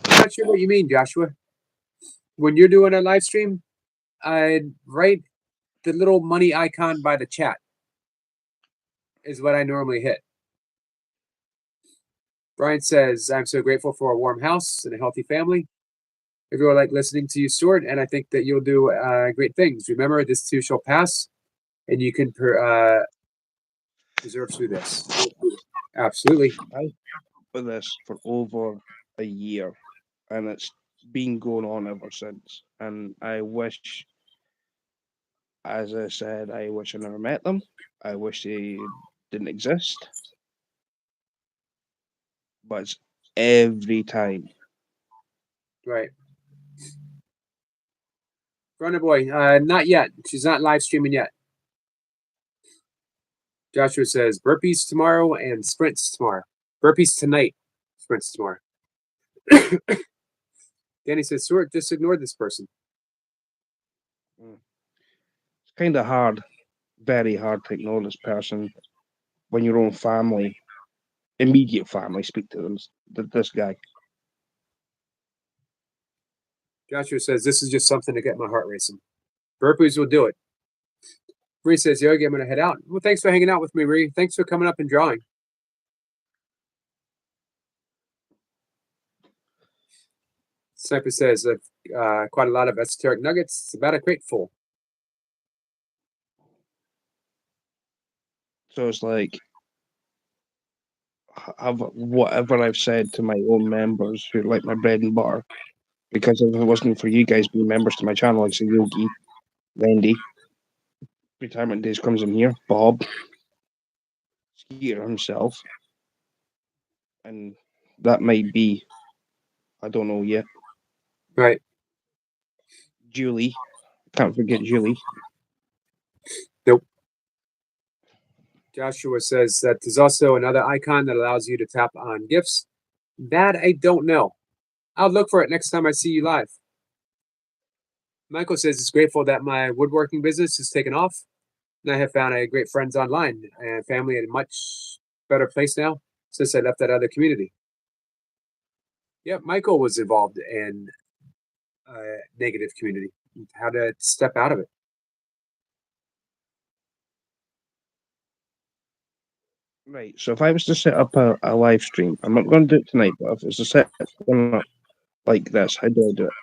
not sure what you mean, Joshua. When you're doing a live stream, I'd write the little money icon by the chat is what I normally hit. Brian says, I'm so grateful for a warm house and a healthy family. Everyone like listening to you, Stuart, and I think that you'll do great things. Remember, this too shall pass, and you can preserve through this. Absolutely. I've been with this for over a year, and it's been going on ever since. And I wish, as I said, I wish I never met them. I wish they didn't exist. But it's every time. Right. Runner boy, not yet. She's not live streaming yet. Joshua says burpees tomorrow and sprints tomorrow. Burpees. Burpees tonight. Sprints tomorrow. Danny says, Stuart, just ignore this person. It's kind of hard, very hard to ignore this person when your own family, immediate family, speak to them. This guy. Joshua says, this is just something to get my heart racing. Burpees will do it. Marie says, Yogi, I'm going to head out. Well, thanks for hanging out with me, Marie. Thanks for coming up and drawing. Sniper says, quite a lot of esoteric nuggets. It's about a crate full. So it's like, I've whatever I've said to my own members who like my bread and butter, because if it wasn't for you guys being members to my channel, like say Yogi, Wendy, Retirement Days comes in here, Bob, Skeeter himself, and that might be, I don't know yet. Right. Julie, can't forget Julie. Joshua says that there's also another icon that allows you to tap on gifts. That I don't know. I'll look for it next time I see you live. Michael says he's grateful that my woodworking business has taken off. And I have found a great friends online and family in a much better place now since I left that other community. Yeah, Michael was involved in a negative community. How to step out of it. Right, so if I was to set up a live stream, I'm not going to do it tonight, but if it's to set one up like this, how do I do it?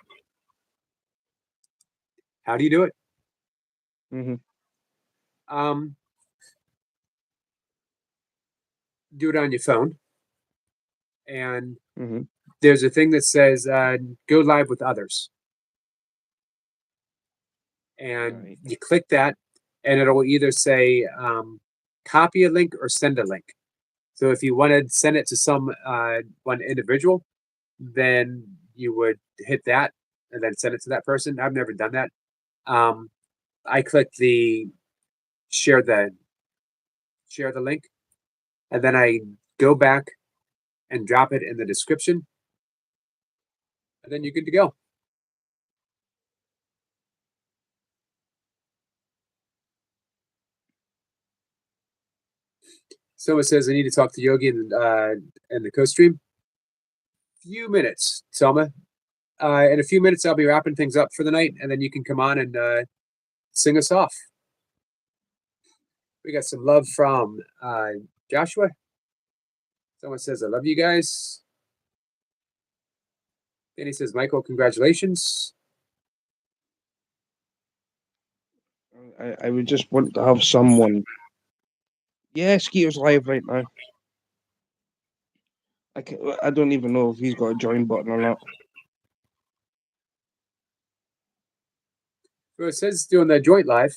How do you do it? Mm-hmm. Do it on your phone. And Mm-hmm. there's a thing that says go live with others. And Right. you click that, and it'll either say copy a link or send a link. So if you want to send it to some one individual, then you would hit that and then send it to that person. I've never done that. I click the share the link, and then I go back and drop it in the description, and then you're good to go. Someone says I need to talk to Yogi in the co-stream. Few minutes, Selma. In a few minutes, I'll be wrapping things up for the night, and then you can come on and sing us off. We got some love from Joshua. Someone says, I love you guys. Then he says, Michael, congratulations. I would just want to have someone. Yeah, Skeeter's live right now. I don't even know if he's got a join button or not. Well, it says doing the joint live.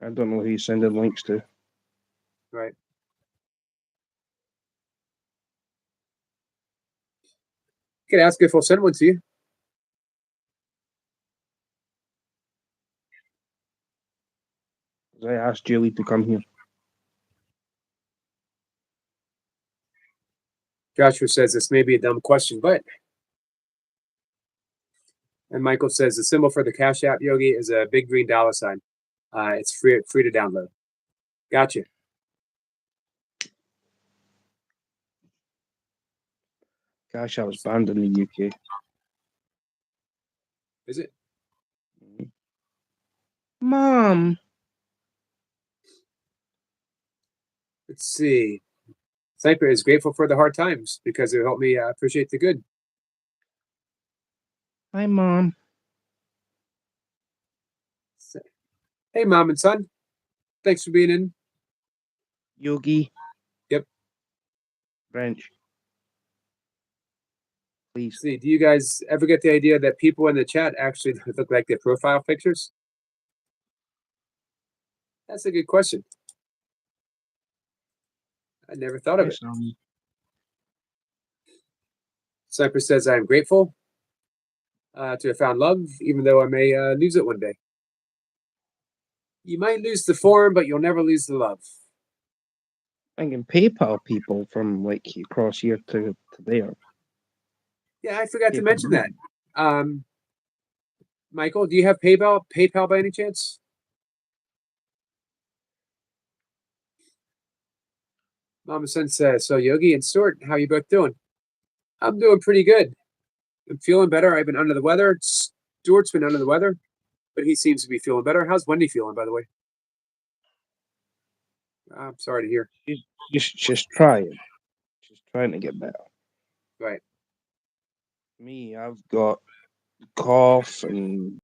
I don't know who he's sending links to. Right. You can ask if we'll send one to you. I asked Julie to come here. Joshua says this may be a dumb question, but. And Michael says the symbol for the Cash App, Yogi, is a big green dollar sign. It's free to download. Gotcha. Cash App was banned in the UK. Is it? Mom. Let's see. Sniper is grateful for the hard times because it helped me appreciate the good. Hi, Mom. Hey, Mom and son. Thanks for being in. Yogi. Yep. French. Please. See, do you guys ever get the idea that people in the chat actually look like their profile pictures? That's a good question. I never thought of it. Sniper says, I am grateful to have found love, even though I may lose it one day. You might lose the form, but you'll never lose the love. I can PayPal people from like across here to there. Yeah, I forgot to PayPal mention that. money. Michael, do you have PayPal by any chance? Mama Son says, so Yogi and Stuart, how you both doing? I'm doing pretty good. I'm feeling better. I've been under the weather. Stuart's been under the weather, but he seems to be feeling better. How's Wendy feeling, by the way? I'm sorry to hear. Just trying. Just trying to get better. Right. Me, I've got cough and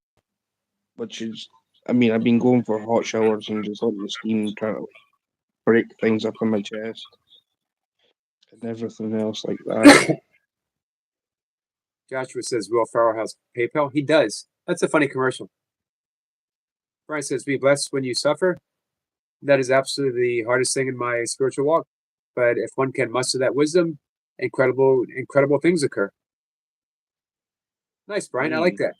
which is I mean, I've been going for hot showers and just letting the steam trying to break things up in my chest and everything else like that. Joshua says Will Ferrell has PayPal. He does. That's a funny commercial. Brian says, be blessed when you suffer. That is absolutely the hardest thing in my spiritual walk. But if one can muster that wisdom, incredible things occur. Nice, Brian. I like that.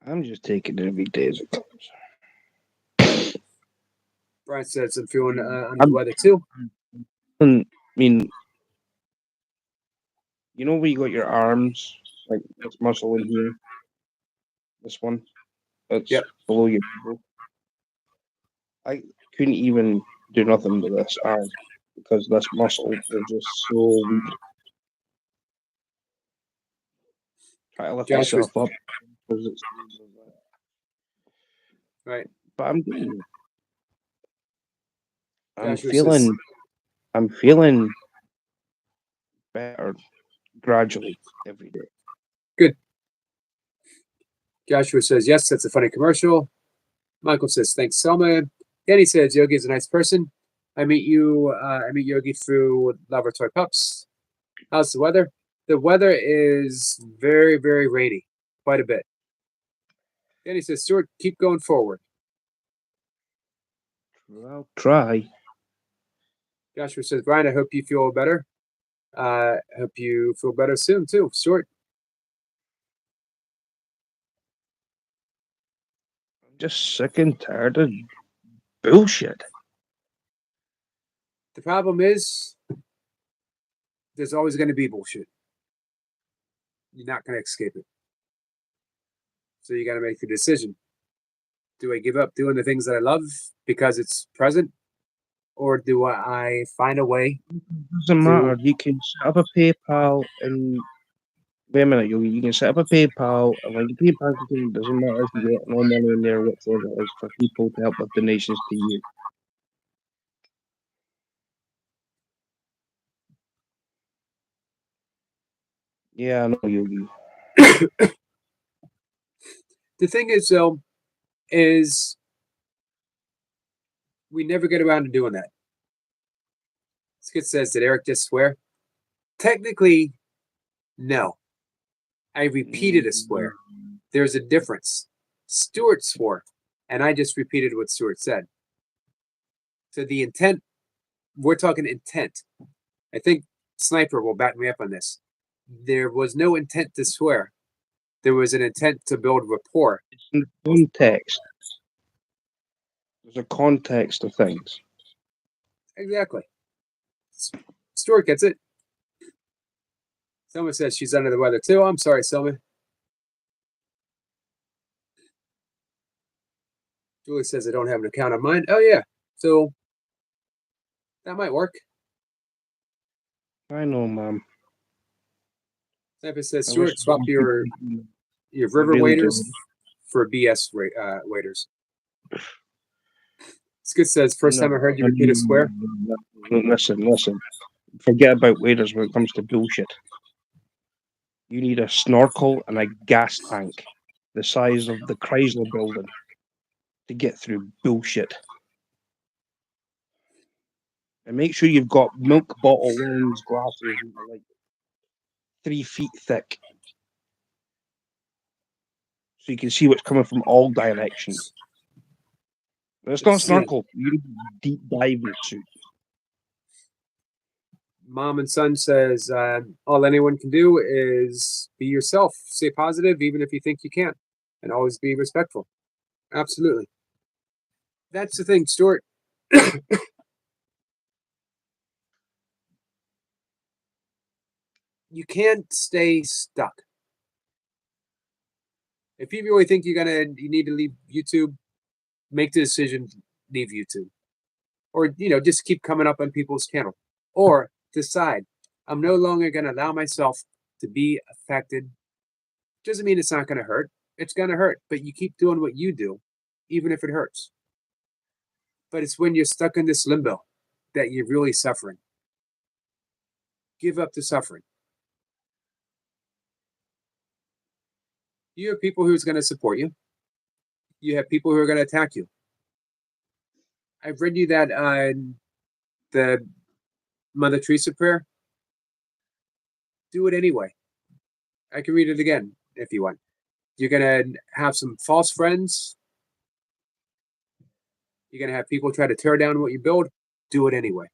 I'm just taking it every day as it comes. Brian says I'm feeling under the weather too. I mean, you know where you got your arms, like this muscle in here, this one, that's Yep. below your elbow. I couldn't even do nothing with this arm because this muscle is just so weak. Try to lift Josh was- myself up because it's Right. but I'm getting it. Joshua I'm feeling better gradually every day. Joshua says, yes, that's a funny commercial. Michael says, thanks, Selma. Danny says, Yogi is a nice person. I meet Yogi through Laboratory Pups. How's the weather? The weather is very, very rainy, quite a bit. Danny says, Stuart, keep going forward. I'll try. Joshua says, Brian, I hope you feel better. I hope you feel better soon, too. Stuart. I'm just sick and tired of bullshit. The problem is, there's always going to be bullshit. You're not going to escape it. So you got to make the decision. Do I give up doing the things that I love because it's present? Or do I find a way? Doesn't matter. You can set up a PayPal and wait a minute, you can set up a PayPal and like the PayPal thing doesn't matter if you get no money in there whatsoever. It's for people to help with donations to you. Yeah, I know Yogi. The thing is, though, is we never get around to doing that. Skid says, did Eric just swear? Technically, no. I repeated a swear. There's a difference. Stuart swore, and I just repeated what Stuart said. So the intent, we're talking intent. I think Sniper will back me up on this. There was no intent to swear. There was an intent to build rapport. It's in the context. There's a context of things. Exactly. Stuart gets it. Selma says she's under the weather too. I'm sorry, Selma. Julie says I don't have an account on mine. Oh yeah. So that might work. I know, Mom. Sniper says I Stuart, wish swap your river really waiters do. for BS waiters. Skid says first time I heard you repeat a swear. Listen. Forget about waiters when it comes to bullshit. You need a snorkel and a gas tank the size of the Chrysler building to get through bullshit. And make sure you've got milk bottle lens glasses that are like 3 feet thick. So you can see what's coming from all directions. But it's not a snorkel. You need a deep diving suit. Mom and Son says all anyone can do is be yourself. Stay positive even if you think you can't. And always be respectful. Absolutely. That's the thing, Stuart. You can't stay stuck. If you really think you need to leave YouTube, make the decision, leave YouTube. Or, just keep coming up on people's channel. Or decide, I'm no longer going to allow myself to be affected. Doesn't mean it's not going to hurt. It's going to hurt, but you keep doing what you do, even if it hurts. But it's when you're stuck in this limbo that you're really suffering. Give up the suffering. You have people who's going to support you. You have people who are going to attack you. I've read you that the Mother Teresa prayer. Do it anyway. I can read it again if you want. You're going to have some false friends. You're going to have people try to tear down what you build. Do it anyway.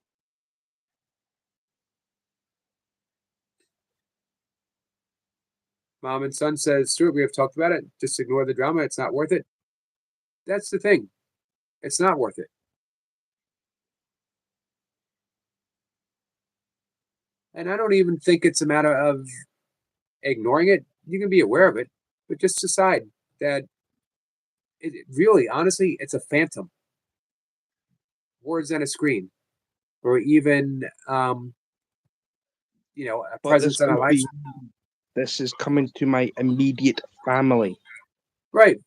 Mom and son says, Stuart, we have talked about it. Just ignore the drama. It's not worth it. That's the thing. It's not worth it. And I don't even think it's a matter of ignoring it. You can be aware of it, but just decide that it really, honestly, it's a phantom. Words on a screen, or even, a But presence on a light. This is coming to my immediate family. Right.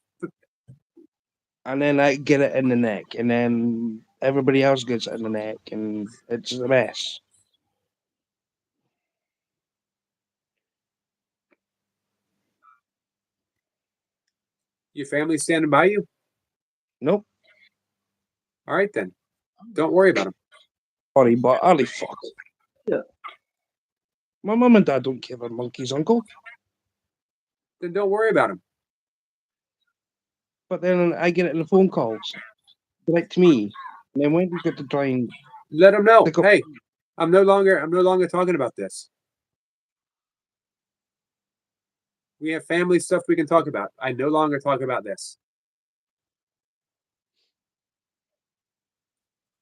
And then I get it in the neck, and then everybody else gets it in the neck, and it's a mess. Your family standing by you? Nope. All right, then. Don't worry about them. Sorry, but holy fuck. Yeah. My mum and dad don't give a monkey's uncle. Then don't worry about them. But then I get it in the phone calls, direct to me, and then Wendy's got to try and Let them know. Pick up- Hey, I'm no longer talking about this. We have family stuff we can talk about. I no longer talk about this.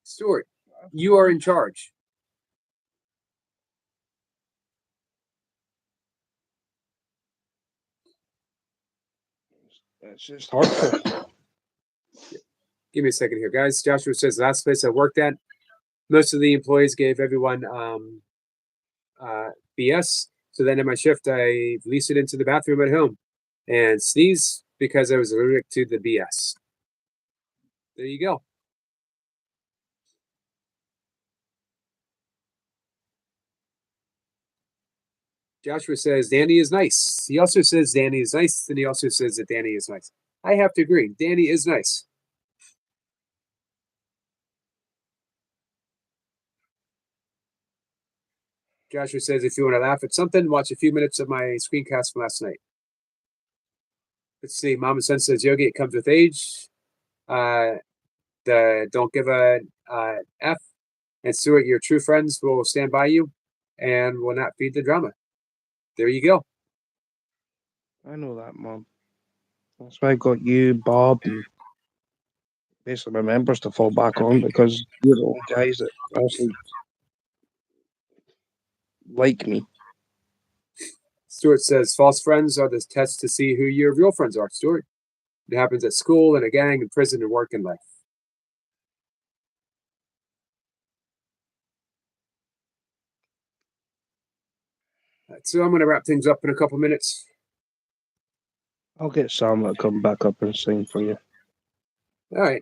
Stuart, you are in charge. it's just hurtful. Give me a second here, guys. Joshua says last place I worked at, most of the employees gave everyone BS. So then in my shift, I released it into the bathroom at home and sneezed because I was allergic to the BS. There you go. Joshua says Danny is nice. He also says Danny is nice, and he also says that Danny is nice. I have to agree. Danny is nice. Joshua says if you want to laugh at something, watch a few minutes of my screencast from last night. Let's see. Mom and Son says Yogi, it comes with age. Don't give a F. And Stuart, your true friends will stand by you and will not feed the drama. There you go. I know that, Mum. That's why I got you, Bob, and basically my members to fall back on, because you're the only guys that actually like me. Stuart says false friends are the test to see who your real friends are, Stuart. It happens at school, in a gang, in prison, and work, and life. So I'm going to wrap things up in a couple minutes. I'll get Sam to come back up and sing for you. All right.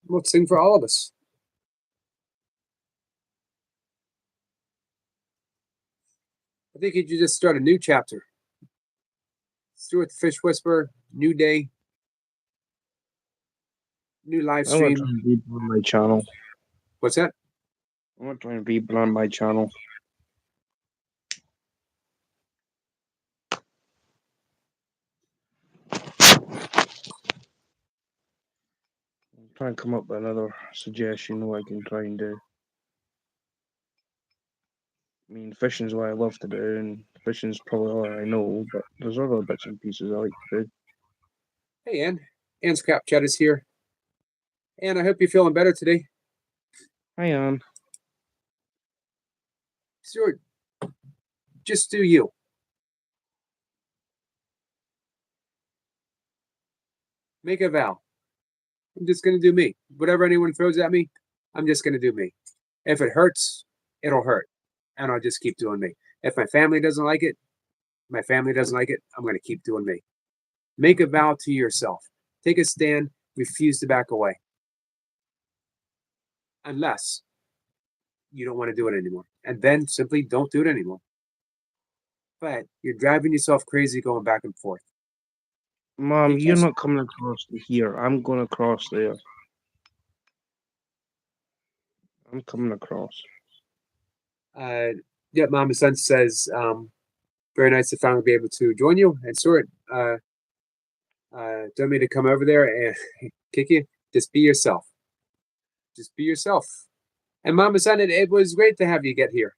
We'll sing for all of us. I think you should just start a new chapter. Stuart the Fish Whisperer, new day, new live I want stream. to try and rebrand my channel. What's that? I want to try and rebrand my channel. Try and come up with another suggestion what I can try and do. I mean, fishing's what I love to do, and fishing's probably all I know, but there's other bits and pieces I like to do. Hey, Ann. And Scrap Chat is here. And I hope you're feeling better today. Hi, on. Stuart, just do you. Make a vow. I'm just going to do me. Whatever anyone throws at me, I'm just going to do me. If it hurts, it'll hurt. And I'll just keep doing me. If my family doesn't like it, I'm going to keep doing me. Make a vow to yourself. Take a stand. Refuse to back away. Unless you don't want to do it anymore. And then simply don't do it anymore. But you're driving yourself crazy going back and forth. Mom, Hey, you're Jess. not coming across to here. I'm going across there. I'm coming across. Yeah, Mama Son says, very nice to finally be able to join you. And Stuart, don't mean to come over there and kick you. Just be yourself. Just be yourself. And Mama Son, it was great to have you get here.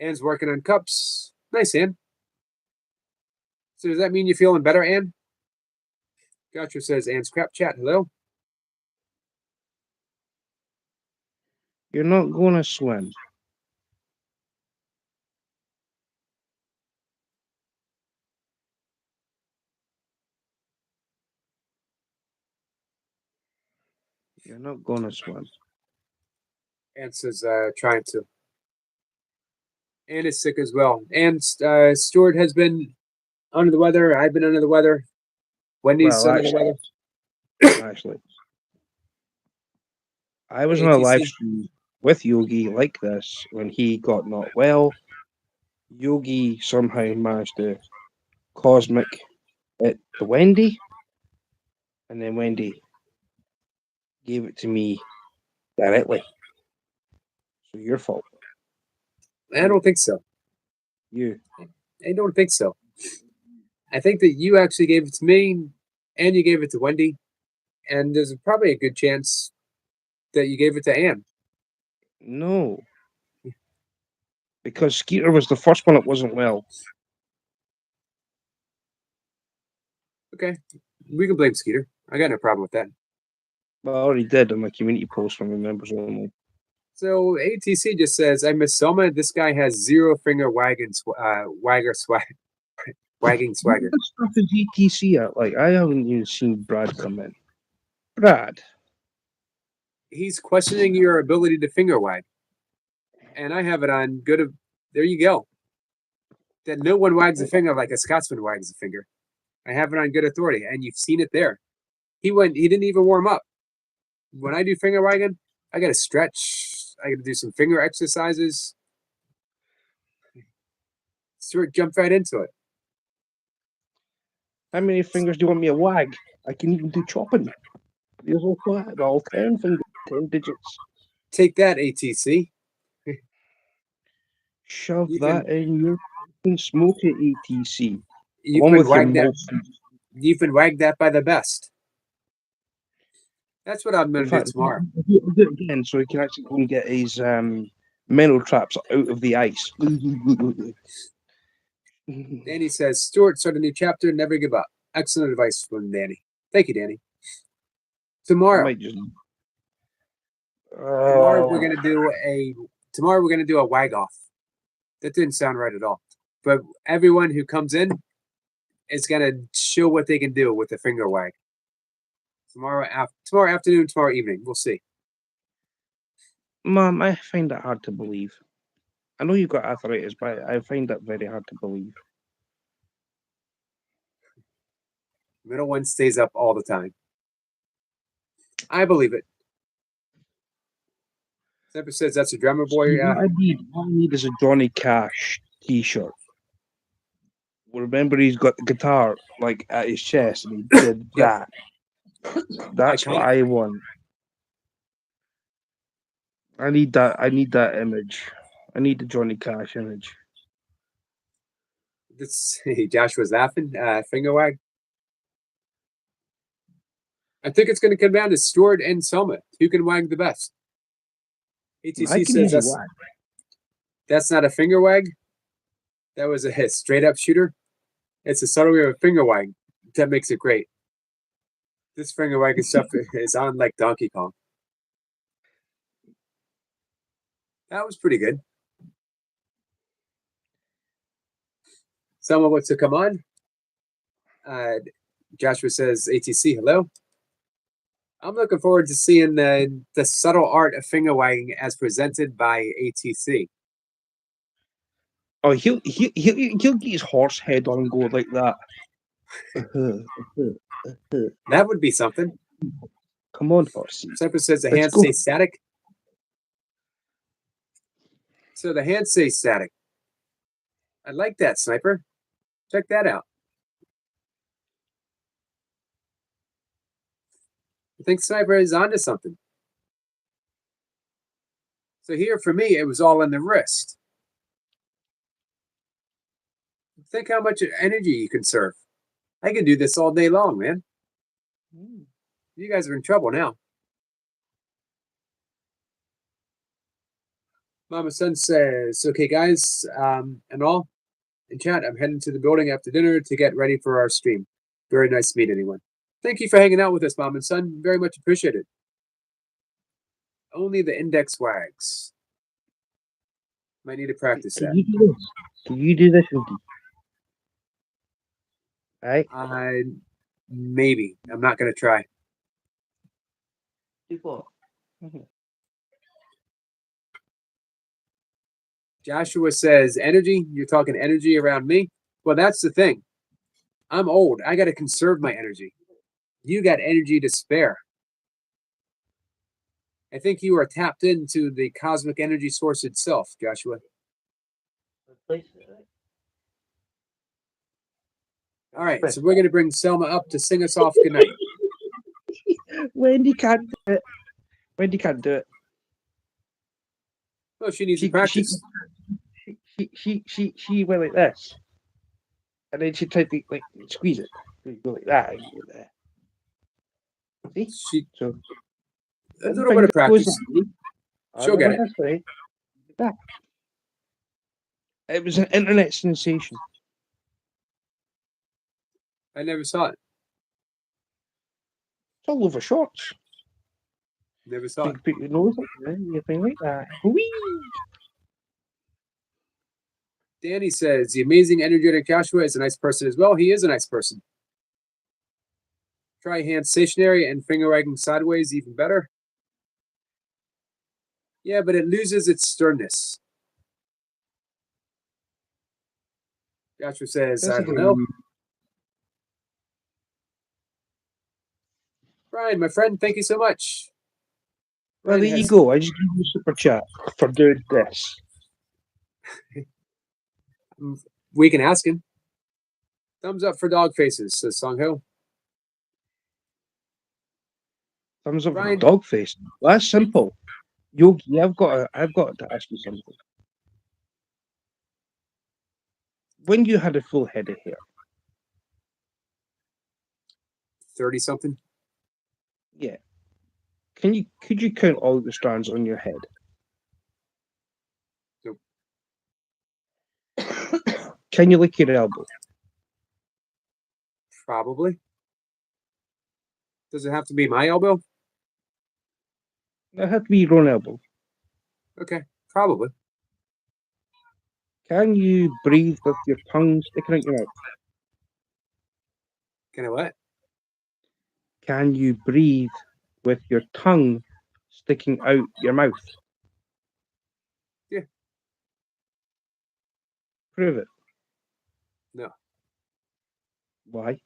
Anne's working on cups. Nice, Anne. So does that mean you're feeling better, Anne? Gotcha says Anne's Crap Chat. Hello. You're not going to swim. You're not going to swim. Anne says trying to. Anne is sick as well. And Stuart has been under the weather. I've been under the weather. Wendy's Well, under the weather. Actually, I was on a ATC. live stream with Yogi like this when he got not well. Yogi somehow managed to cosmic it to Wendy, and then Wendy gave it to me directly. So your fault. I don't think so. You. I don't think so. I think that you actually gave it to me, and you gave it to Wendy, and there's probably a good chance that you gave it to Anne. No. Because Skeeter was the first one that wasn't well. Okay, we can blame Skeeter. I got no problem with that. Well, I already did on my community post from the members only. So ATC just says, "I miss Selma. This guy has zero finger wagging wagging swagger." What stuff is ETC at? Like, I haven't even seen Brad come in. Brad. He's questioning your ability to finger wag, and I have it on good. There you go. That no one wags a finger like a Scotsman wags a finger. I have it on good authority, and you've seen it there. He didn't even warm up. When I do finger wagging, I got to stretch. I got to do some finger exercises. Stuart jumped right into it. How many fingers do you want me to wag? I can even do chopping. There's all 10 fingers, 10 digits. Take that, ATC. Shove You that in your fucking smoke it, ETC. You've Along been with your wagged that. molten. You've been wagged that by the best. That's what I'm In going to do fact, tomorrow. I'll do it again so he can actually go and get his mental traps out of the ice. Danny says, Stuart, start a new chapter, never give up. Excellent advice from Danny. Thank you, Danny. I Tomorrow might just. we're gonna do a wag off. That didn't sound right at all. But everyone who comes in is gonna show what they can do with the finger wag. Tomorrow afternoon, tomorrow evening. We'll see. Mom, I find that hard to believe. I know you've got arthritis, but I find that very hard to believe. Middle one stays up all the time. I believe it. Zephyr says that's a drummer boy. What I need is a Johnny Cash T-shirt. Remember, he's got the guitar like at his chest, and he did Yep. that. That's what Iconic. I want. I need that. I need that image. I need the Johnny Cash image. Josh was laughing. Finger wag. I think it's going to come down to Stuart and Selma. Who can wag the best? ATC I can says easily wag. that's not a finger wag. That was a straight up shooter. It's a subtle way of a finger wag. That makes it great. This finger wagging stuff is on like Donkey Kong. That was pretty good. Someone wants to come on. Joshua says, ATC, hello. I'm looking forward to seeing the subtle art of finger wagging as presented by ATC. Oh, he'll get his horse head on and go like that. That would be something. Come on, horsey. Sniper says the Let's hands go. stay static. So the hands stay static. I like that, Sniper. Check that out. I think Sniper is onto something. So here for me, it was all in the wrist. Think how much energy you can serve. I can do this all day long, man. You guys are in trouble now. Mama Sun says, okay, guys, and all in chat, I'm heading to the building after dinner to get ready for our stream. Very nice to meet anyone. Thank you for hanging out with us, Mom and Son. Very much appreciated. Only the index wags. Might need to practice Can that. you do this? Can you do this, Indy? Right? Maybe. I'm not going to try. Do what? Joshua says, energy? You're talking energy around me? Well, that's the thing. I'm old. I got to conserve my energy. You got energy to spare. I think you are tapped into the cosmic energy source itself, Joshua. All right, so we're going to bring Selma up to sing us off goodnight. Wendy can't do it. Wendy can't do it. Well, she needs to practice. She went like this, and then she tried to like squeeze it. You go like that. And you go there. See? So A little bit of practice. She'll get it. Way. That. It was an internet sensation. I never saw it. It's all over shorts. Never saw You it. put your nose up there, you thing like that. Whee! Danny says, the amazing energetic Joshua is a nice person as well. He is a nice person. Try hand stationary and finger wagging sideways, even better. Yeah, but it loses its sternness. Joshua says, I don't know. Brian, my friend, thank you so much. Well, Brian there you has- go. I just give you a super chat for doing this. We can ask him. Thumbs up for dog faces, says Song Ho. Thumbs up for Brian- the dog face. Well, that's simple. Yogi, I've got to ask you something. When you had a full head of hair, 30 something. yeah, could you count all the strands on your head? Nope. Can you lick your elbow? Probably. Does it have to be my elbow? It had to be your own elbow. Okay, probably. Can you breathe with your tongue sticking out your mouth? Can I what? Can you breathe with your tongue sticking out your mouth? Yeah. Prove it. No. Why?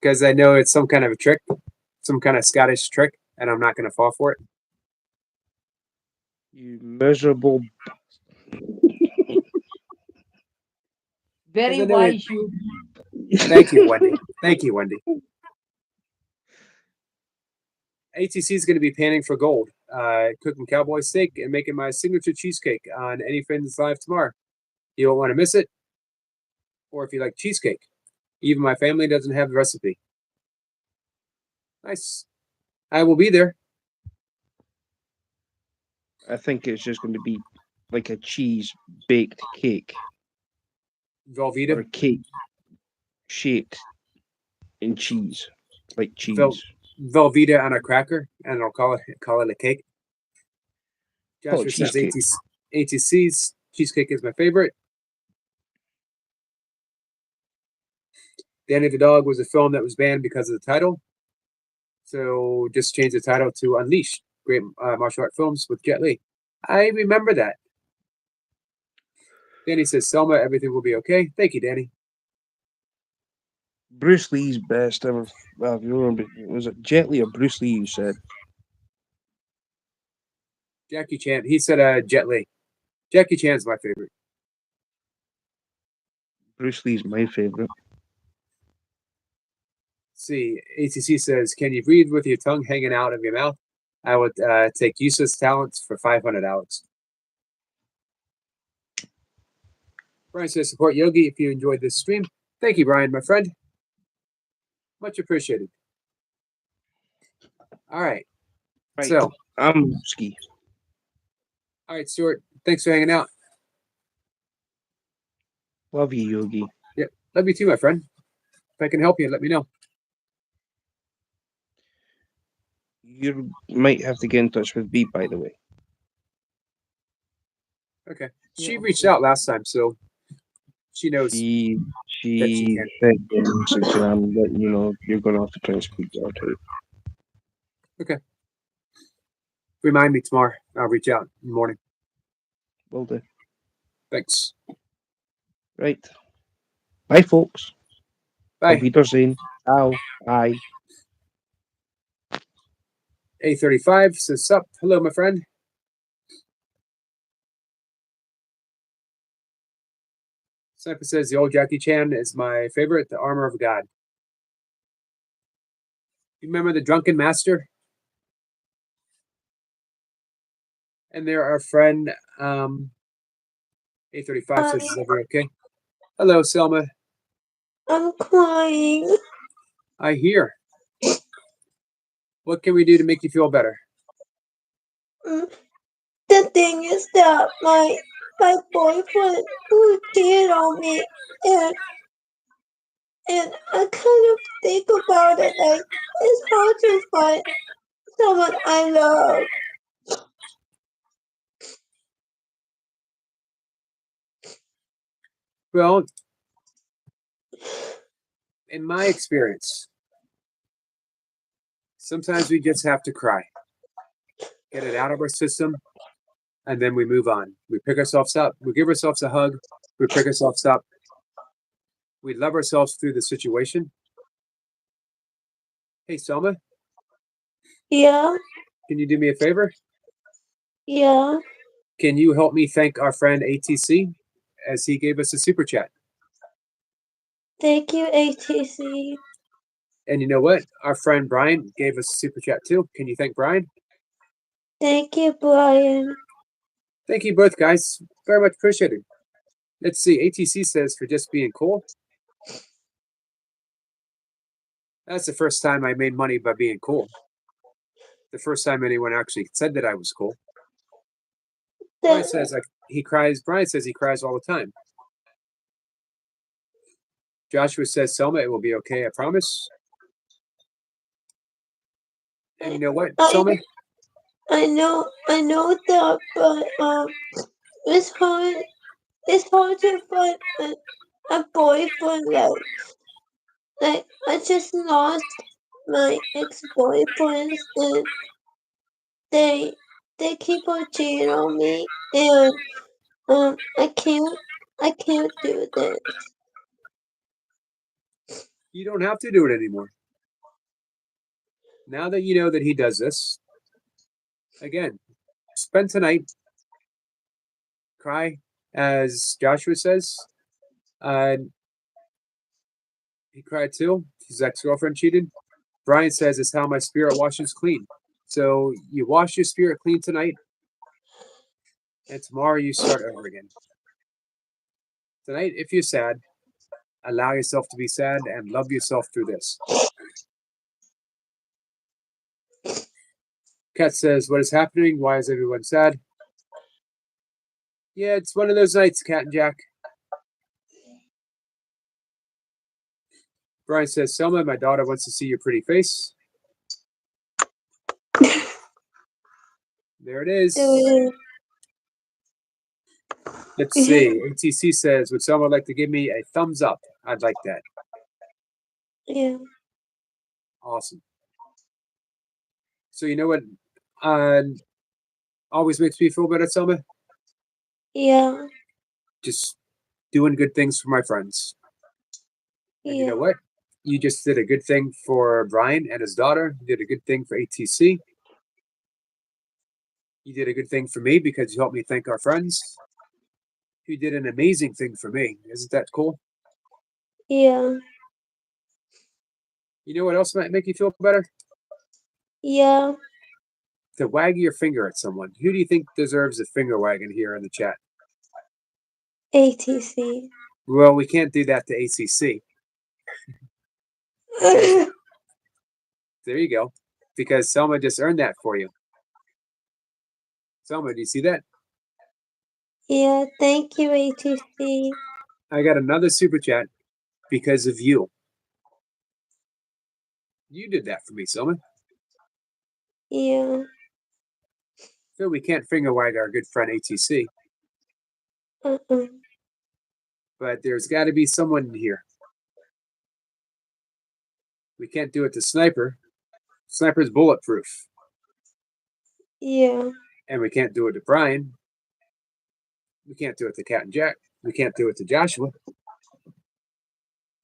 Because I know it's some kind of a trick, some kind of Scottish trick, and I'm not going to fall for it. You miserable. Very Because I know it- wise, you. Thank you, Wendy. Thank you, Wendy. ATC is going to be panning for gold, cooking cowboy steak and making my signature cheesecake on Any Friends Live tomorrow. You don't want to miss it. Or if you like cheesecake, even my family doesn't have the recipe. Nice. I will be there. I think it's just going to be like a cheese baked cake or Velveeta. a cake shaped in cheese, like cheese. Vel- Velveeta on a cracker, and I'll call it a cake. Joshua says cheesecake. ATC's cheesecake is my favorite. Danny the Dog was a film that was banned because of the title. So just change the title to Unleashed, great martial art films with Jet Li. I remember that. Danny says, Selma, everything will be okay. Thank you, Danny. Bruce Lee's best ever. Well, if you remember, was it Jet Li or Bruce Lee? You said Jackie Chan. He said Jet Li. Jackie Chan's my favorite. Bruce Lee's my favorite. See, ATC says, can you breathe with your tongue hanging out of your mouth? I would take useless talents for 500 Alex. Brian says, support Yogi if you enjoyed this stream. Thank you, Brian, my friend. Much appreciated. All right. Right. So, I'm Ski. all right, Stuart. Thanks for hanging out. Love you, Yogi. Yep. Love you too, my friend. If I can help you, let me know. You might have to get in touch with B, by the way. Okay. She Yeah. reached out last time, so she knows. She she can. sent me a message, and I'm letting you know you're going to have to try and speak to her too. Remind me tomorrow. I'll reach out in the morning. Will do. Thanks. Right. Bye, folks. Bye. Auf Wiedersehen. Ciao. Bye. A35 says, sup. Hello, my friend. Sniper says, the old Jackie Chan is my favorite, The Armor of God. You remember The Drunken Master? And there, our friend A35 says, is everything okay? Hello, Selma. I'm crying. I hear. What can we do to make you feel better? The thing is that my boyfriend who cheated on me, and I kind of think about it like it's hard to find someone I love. Well, in my experience, sometimes we just have to cry, get it out of our system, and then we move on. We pick ourselves up. We give ourselves a hug. We pick ourselves up. We love ourselves through the situation. Hey, Selma, Yeah, can you do me a favor? yeah. Can you help me thank our friend ATC as he gave us a super chat? Thank you, ATC. And you know what? Our friend Brian gave us a super chat too. Can you thank Brian? Thank you, Brian. Thank you both, guys. Very much appreciated. Let's see. ATC says for just being cool. That's the first time I made money by being cool. The first time anyone actually said that I was cool. Brian says he cries. Brian says he cries all the time. Joshua says, Selma, it will be okay, I promise. And you know what, Selma? I know that, but it's hard to find a boyfriend like I just lost my ex-boyfriends, and they keep on cheating on me, and I can't do this. You don't have to do it anymore. Now that you know that he does this, again, spend tonight, cry, as Joshua says. He cried too. His ex-girlfriend cheated. Brian says it's how my spirit washes clean. So you wash your spirit clean tonight, and tomorrow you start over again. Tonight, if you're sad, allow yourself to be sad and love yourself through this. Kat says, what is happening? Why is everyone sad? Yeah, it's one of those nights, Kat and Jack. Brian says, Selma, my daughter wants to see your pretty face. There it is. Do Let's see. ATC says, would someone like to give me a thumbs up? I'd like that. yeah, Awesome. So you know what always makes me feel better, Selma? yeah, Just doing good things for my friends. And you yeah, know what? You just did a good thing for Brian and his daughter. You did a good thing for ATC. You did a good thing for me because you helped me thank our friends. You did an amazing thing for me. Isn't that cool? yeah, You know what else might make you feel better? yeah. To wag your finger at someone. Who do you think deserves a finger wagging here in the chat? ATC. Well, we can't do that to ACC. There you go. Because Selma just earned that for you. Selma, do you see that? Yeah, thank you, ATC. I got another super chat because of you. You did that for me, Selma. Yeah, So we can't finger wag our good friend ATC, but there's got to be someone here. We can't do it to Sniper. Sniper's bulletproof. yeah, And we can't do it to Brian. We can't do it to Cat and Jack. We can't do it to Joshua.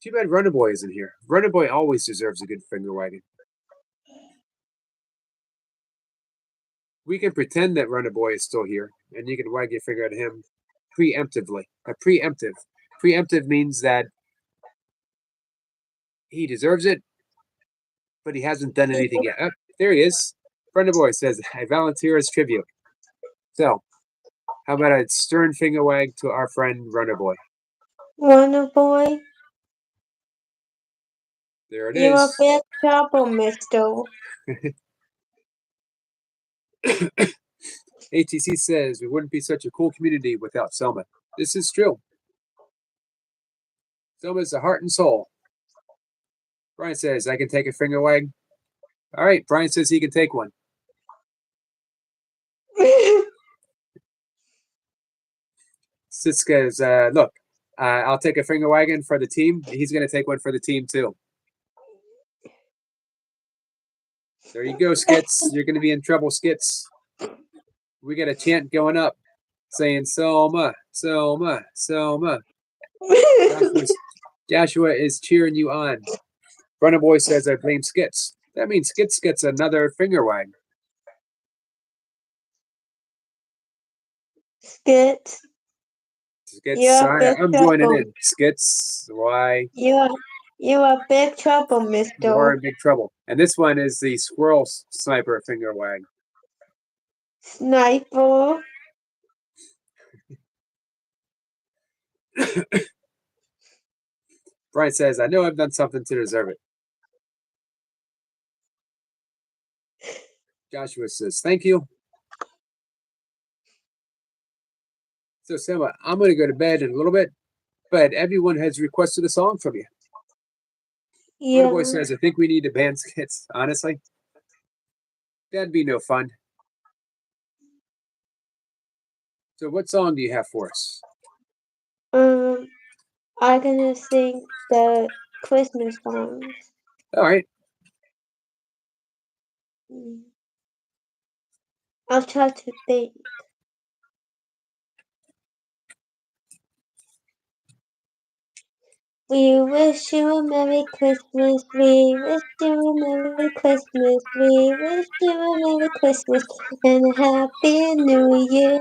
Too bad Runner Boy isn't here. Runner Boy always deserves a good finger wagging. We can pretend that Runner Boy is still here, and you can wag your finger at him preemptively. Preemptive. Preemptive means that he deserves it, but he hasn't done anything yet. Oh, there he is. Runner Boy says, I volunteer as tribute. So, how about a stern finger wag to our friend Runner Boy? Wonder Boy. There it You're a is. big trouble, mister. ATC says we wouldn't be such a cool community without Selma. This is true. Selma's the heart and soul. Brian says I can take a finger wag. All right, Brian says he can take one. Siska's look, I'll take a finger wagging for the team. He's gonna take one for the team too. There you go, Skits. You're gonna be in trouble, Skits. We got a chant going up saying Selma, Selma, Selma. Joshua is cheering you on. Runner Boy says I blame Skits. That means Skits gets another finger wag. Skits. Skits, You're a big I'm joining trouble. in. Skits, why? You're a big trouble, You mister. are in big trouble. And this one is the squirrel sniper finger wag. Sniper. Brian says, I know I've done something to deserve it. Joshua says, thank you. So, Selma, I'm going to go to bed in a little bit, but everyone has requested a song from you. Yeah. Runner Boy says, I think we need to ban Skits. Honestly, that'd be no fun. So, what song do you have for us? I'm gonna sing the Christmas songs. All right. I'll try to think. We wish you a Merry Christmas. We wish you a Merry Christmas. We wish you a Merry Christmas and a Happy New Year.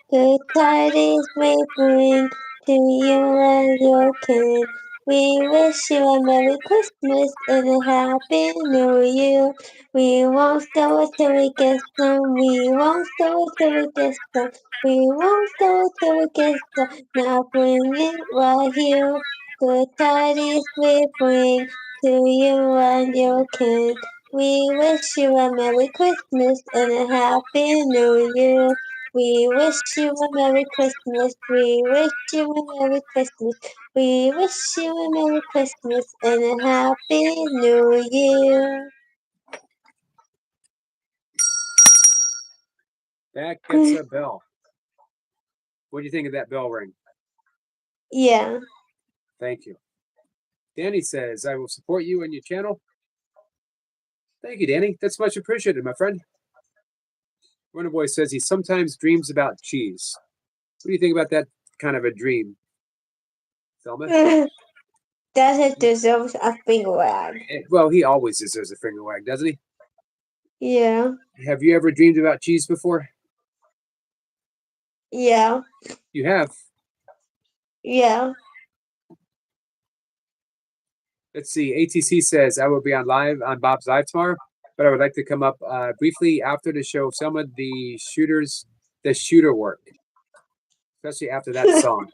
Good tidings we bring to you and your kin. We wish you a Merry Christmas and a Happy New Year. We won't stop till we get some. We won't stop till we get some. We won't stop till we get some. Now bring it right here. Good tidings we bring to you and your kin. We wish you a Merry Christmas and a Happy New Year. We wish you a Merry Christmas. We wish you a Merry Christmas. We wish you a Merry Christmas and a Happy New Year. That gets a bell. What do you think of that bell ring? Yeah. Thank you. Danny says, I will support you and your channel. Thank you, Danny. That's much appreciated, my friend. Runner Boy says he sometimes dreams about cheese. What do you think about that kind of a dream, Thelma? Does it deserve a finger wag? Well, he always deserves a finger wag, doesn't he? Yeah. Have you ever dreamed about cheese before? Yeah. You have. Yeah. Let's see. ATC says I will be on Bob's live tomorrow, but I would like to come up briefly after to show some of the shooter work, especially after that song.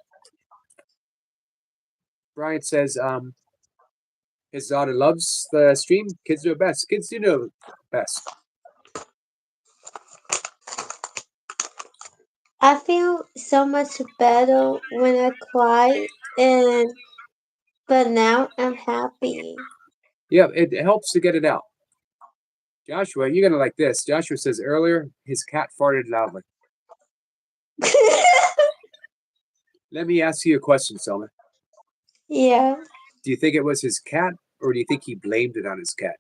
Brian says his daughter loves the stream. Kids know best. Kids do know best. I feel so much better when I cry, but now I'm happy. Yeah, it helps to get it out. Joshua, you're gonna like this. Joshua says earlier his cat farted loudly. Let me ask you a question, Selma. Yeah. Do you think it was his cat, or do you think he blamed it on his cat?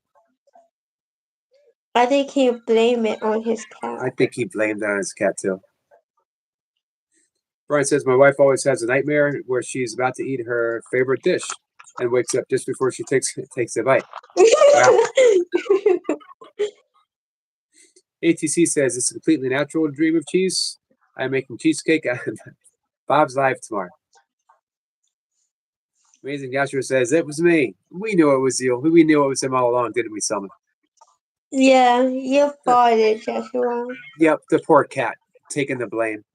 I think he'll blame it on his cat. I think he blamed it on his cat too. Brian says my wife always has a nightmare where she's about to eat her favorite dish and wakes up just before she takes a bite. Wow. ATC says it's a completely natural dream of cheese. I'm making cheesecake on Bob's live tomorrow. Amazing Joshua says it was me. We knew it was you. We knew it was him all along, didn't we, Selma? Yeah, you farted, Joshua. Yep, the poor cat taking the blame.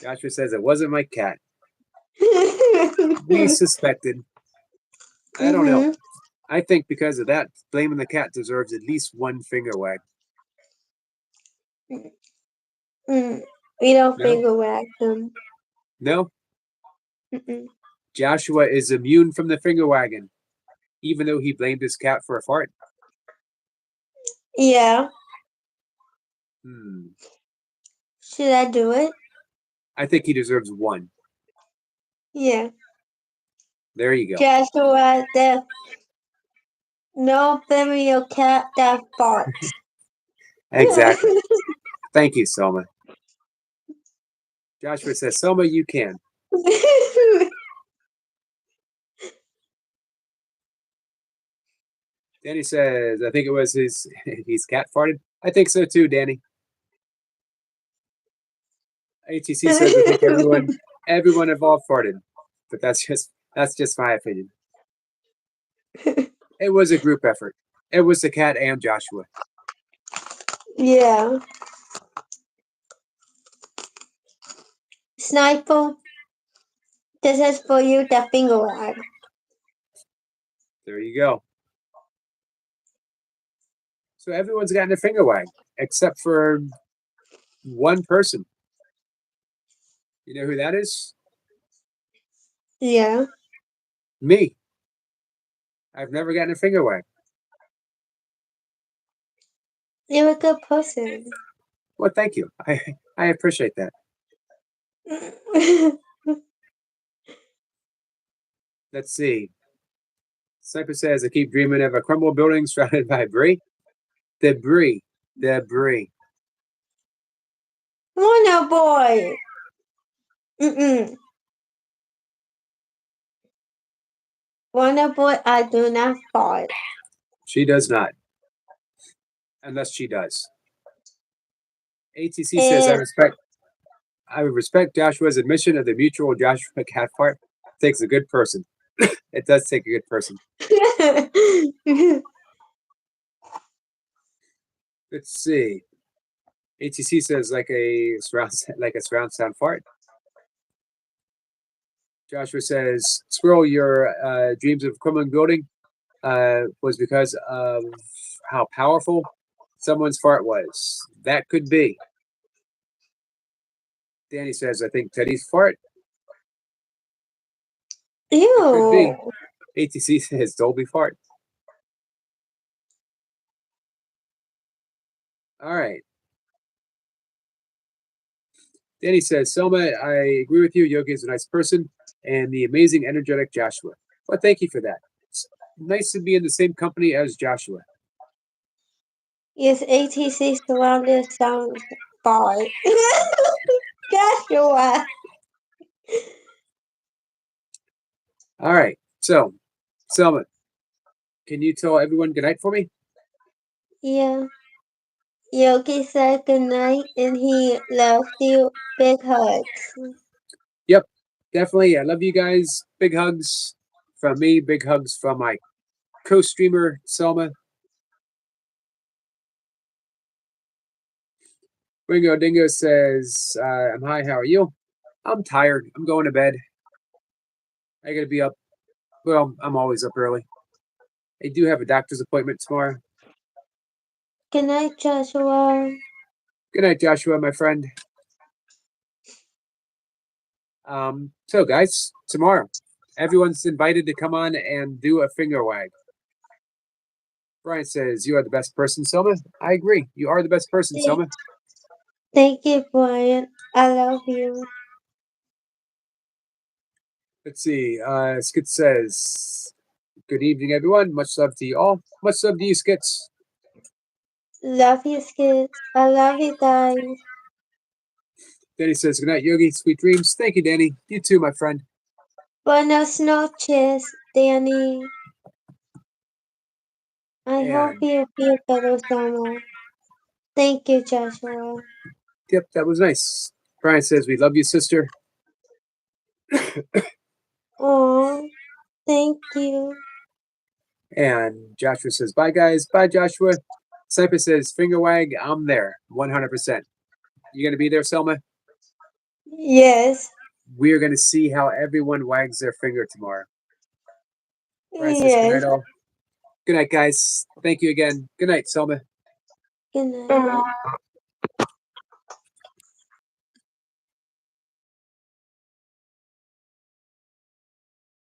Joshua says it wasn't my cat. We suspected. I don't know. I think because of that, blaming the cat deserves at least one finger wag. We don't finger wag him. No? Joshua is immune from the finger wagging, even though he blamed his cat for a fart. Yeah. Hmm. Should I do it? I think he deserves one. Yeah. There you go. Joshua, no bury your cat that farts. Exactly. Thank you, Selma. Joshua says, Selma, you can. Danny says, I think it was his cat farted. I think so too, Danny. ATC says, I think everyone involved farted. But that's just my opinion. It was a group effort. It was the cat and Joshua. Yeah. Sniper, this is for you, the finger wag. There you go. So everyone's gotten a finger wag, except for one person. You know who that is? Yeah. Me. I've never gotten a finger wag. You're a good person. Well, thank you. I appreciate that. Let's see. Sniper says, I keep dreaming of a crumbled building surrounded by debris. Debris. Wonder boy. Wonder boy, I do not fart. She does not. Unless she does. ATC says, I would respect Joshua's admission of the mutual Joshua cat fart. Takes a good person. It does take a good person. Let's see. ATC says like a surround sound fart. Joshua says, Squirrel, your dreams of crumbling building was because of how powerful someone's fart was. That could be. Danny says, I think Teddy's fart. Could be. Ew. ATC says Dolby fart. All right. Danny says, Selma, I agree with you. Yogi is a nice person and the amazing, energetic Joshua. Well, thank you for that. It's nice to be in the same company as Joshua. Yes, ATC surrounded sound bar. Joshua. All right. So, Selma, can you tell everyone good night for me? Yeah. Yogi said goodnight and he loves you. Big hugs. Yep, definitely. I love you guys. Big hugs from me. Big hugs from my co-streamer, Selma. Ringo Dingo says, I'm hi, how are you? I'm tired. I'm going to bed. I gotta be up. Well, I'm always up early. I do have a doctor's appointment tomorrow. Good night, Joshua. Good night, Joshua, my friend. So guys, tomorrow, everyone's invited to come on and do a finger wag. Brian says, you are the best person, Selma. I agree. You are the best person, Selma. Thank you, Brian. I love you. Let's see. Skit says, good evening, everyone. Much love to you all. Much love to you, Skits. Love you, kids. I love you guys. Danny says, good night, Yogi. Sweet dreams. Thank you, Danny. You too, my friend. Buenas noches, Danny. I hope And you feel better, Selma. Thank you, Joshua. yep, that was nice. Brian says, we love you, sister. Oh, thank you. And Joshua says, bye, guys. Bye, Joshua. Sniper says, finger wag. I'm there. 100%. You going to be there, Selma? Yes. We're going to see how everyone wags their finger tomorrow. Brian says, good Yes. night, all. Good night, guys. Thank you again. Good night, Selma. Good night.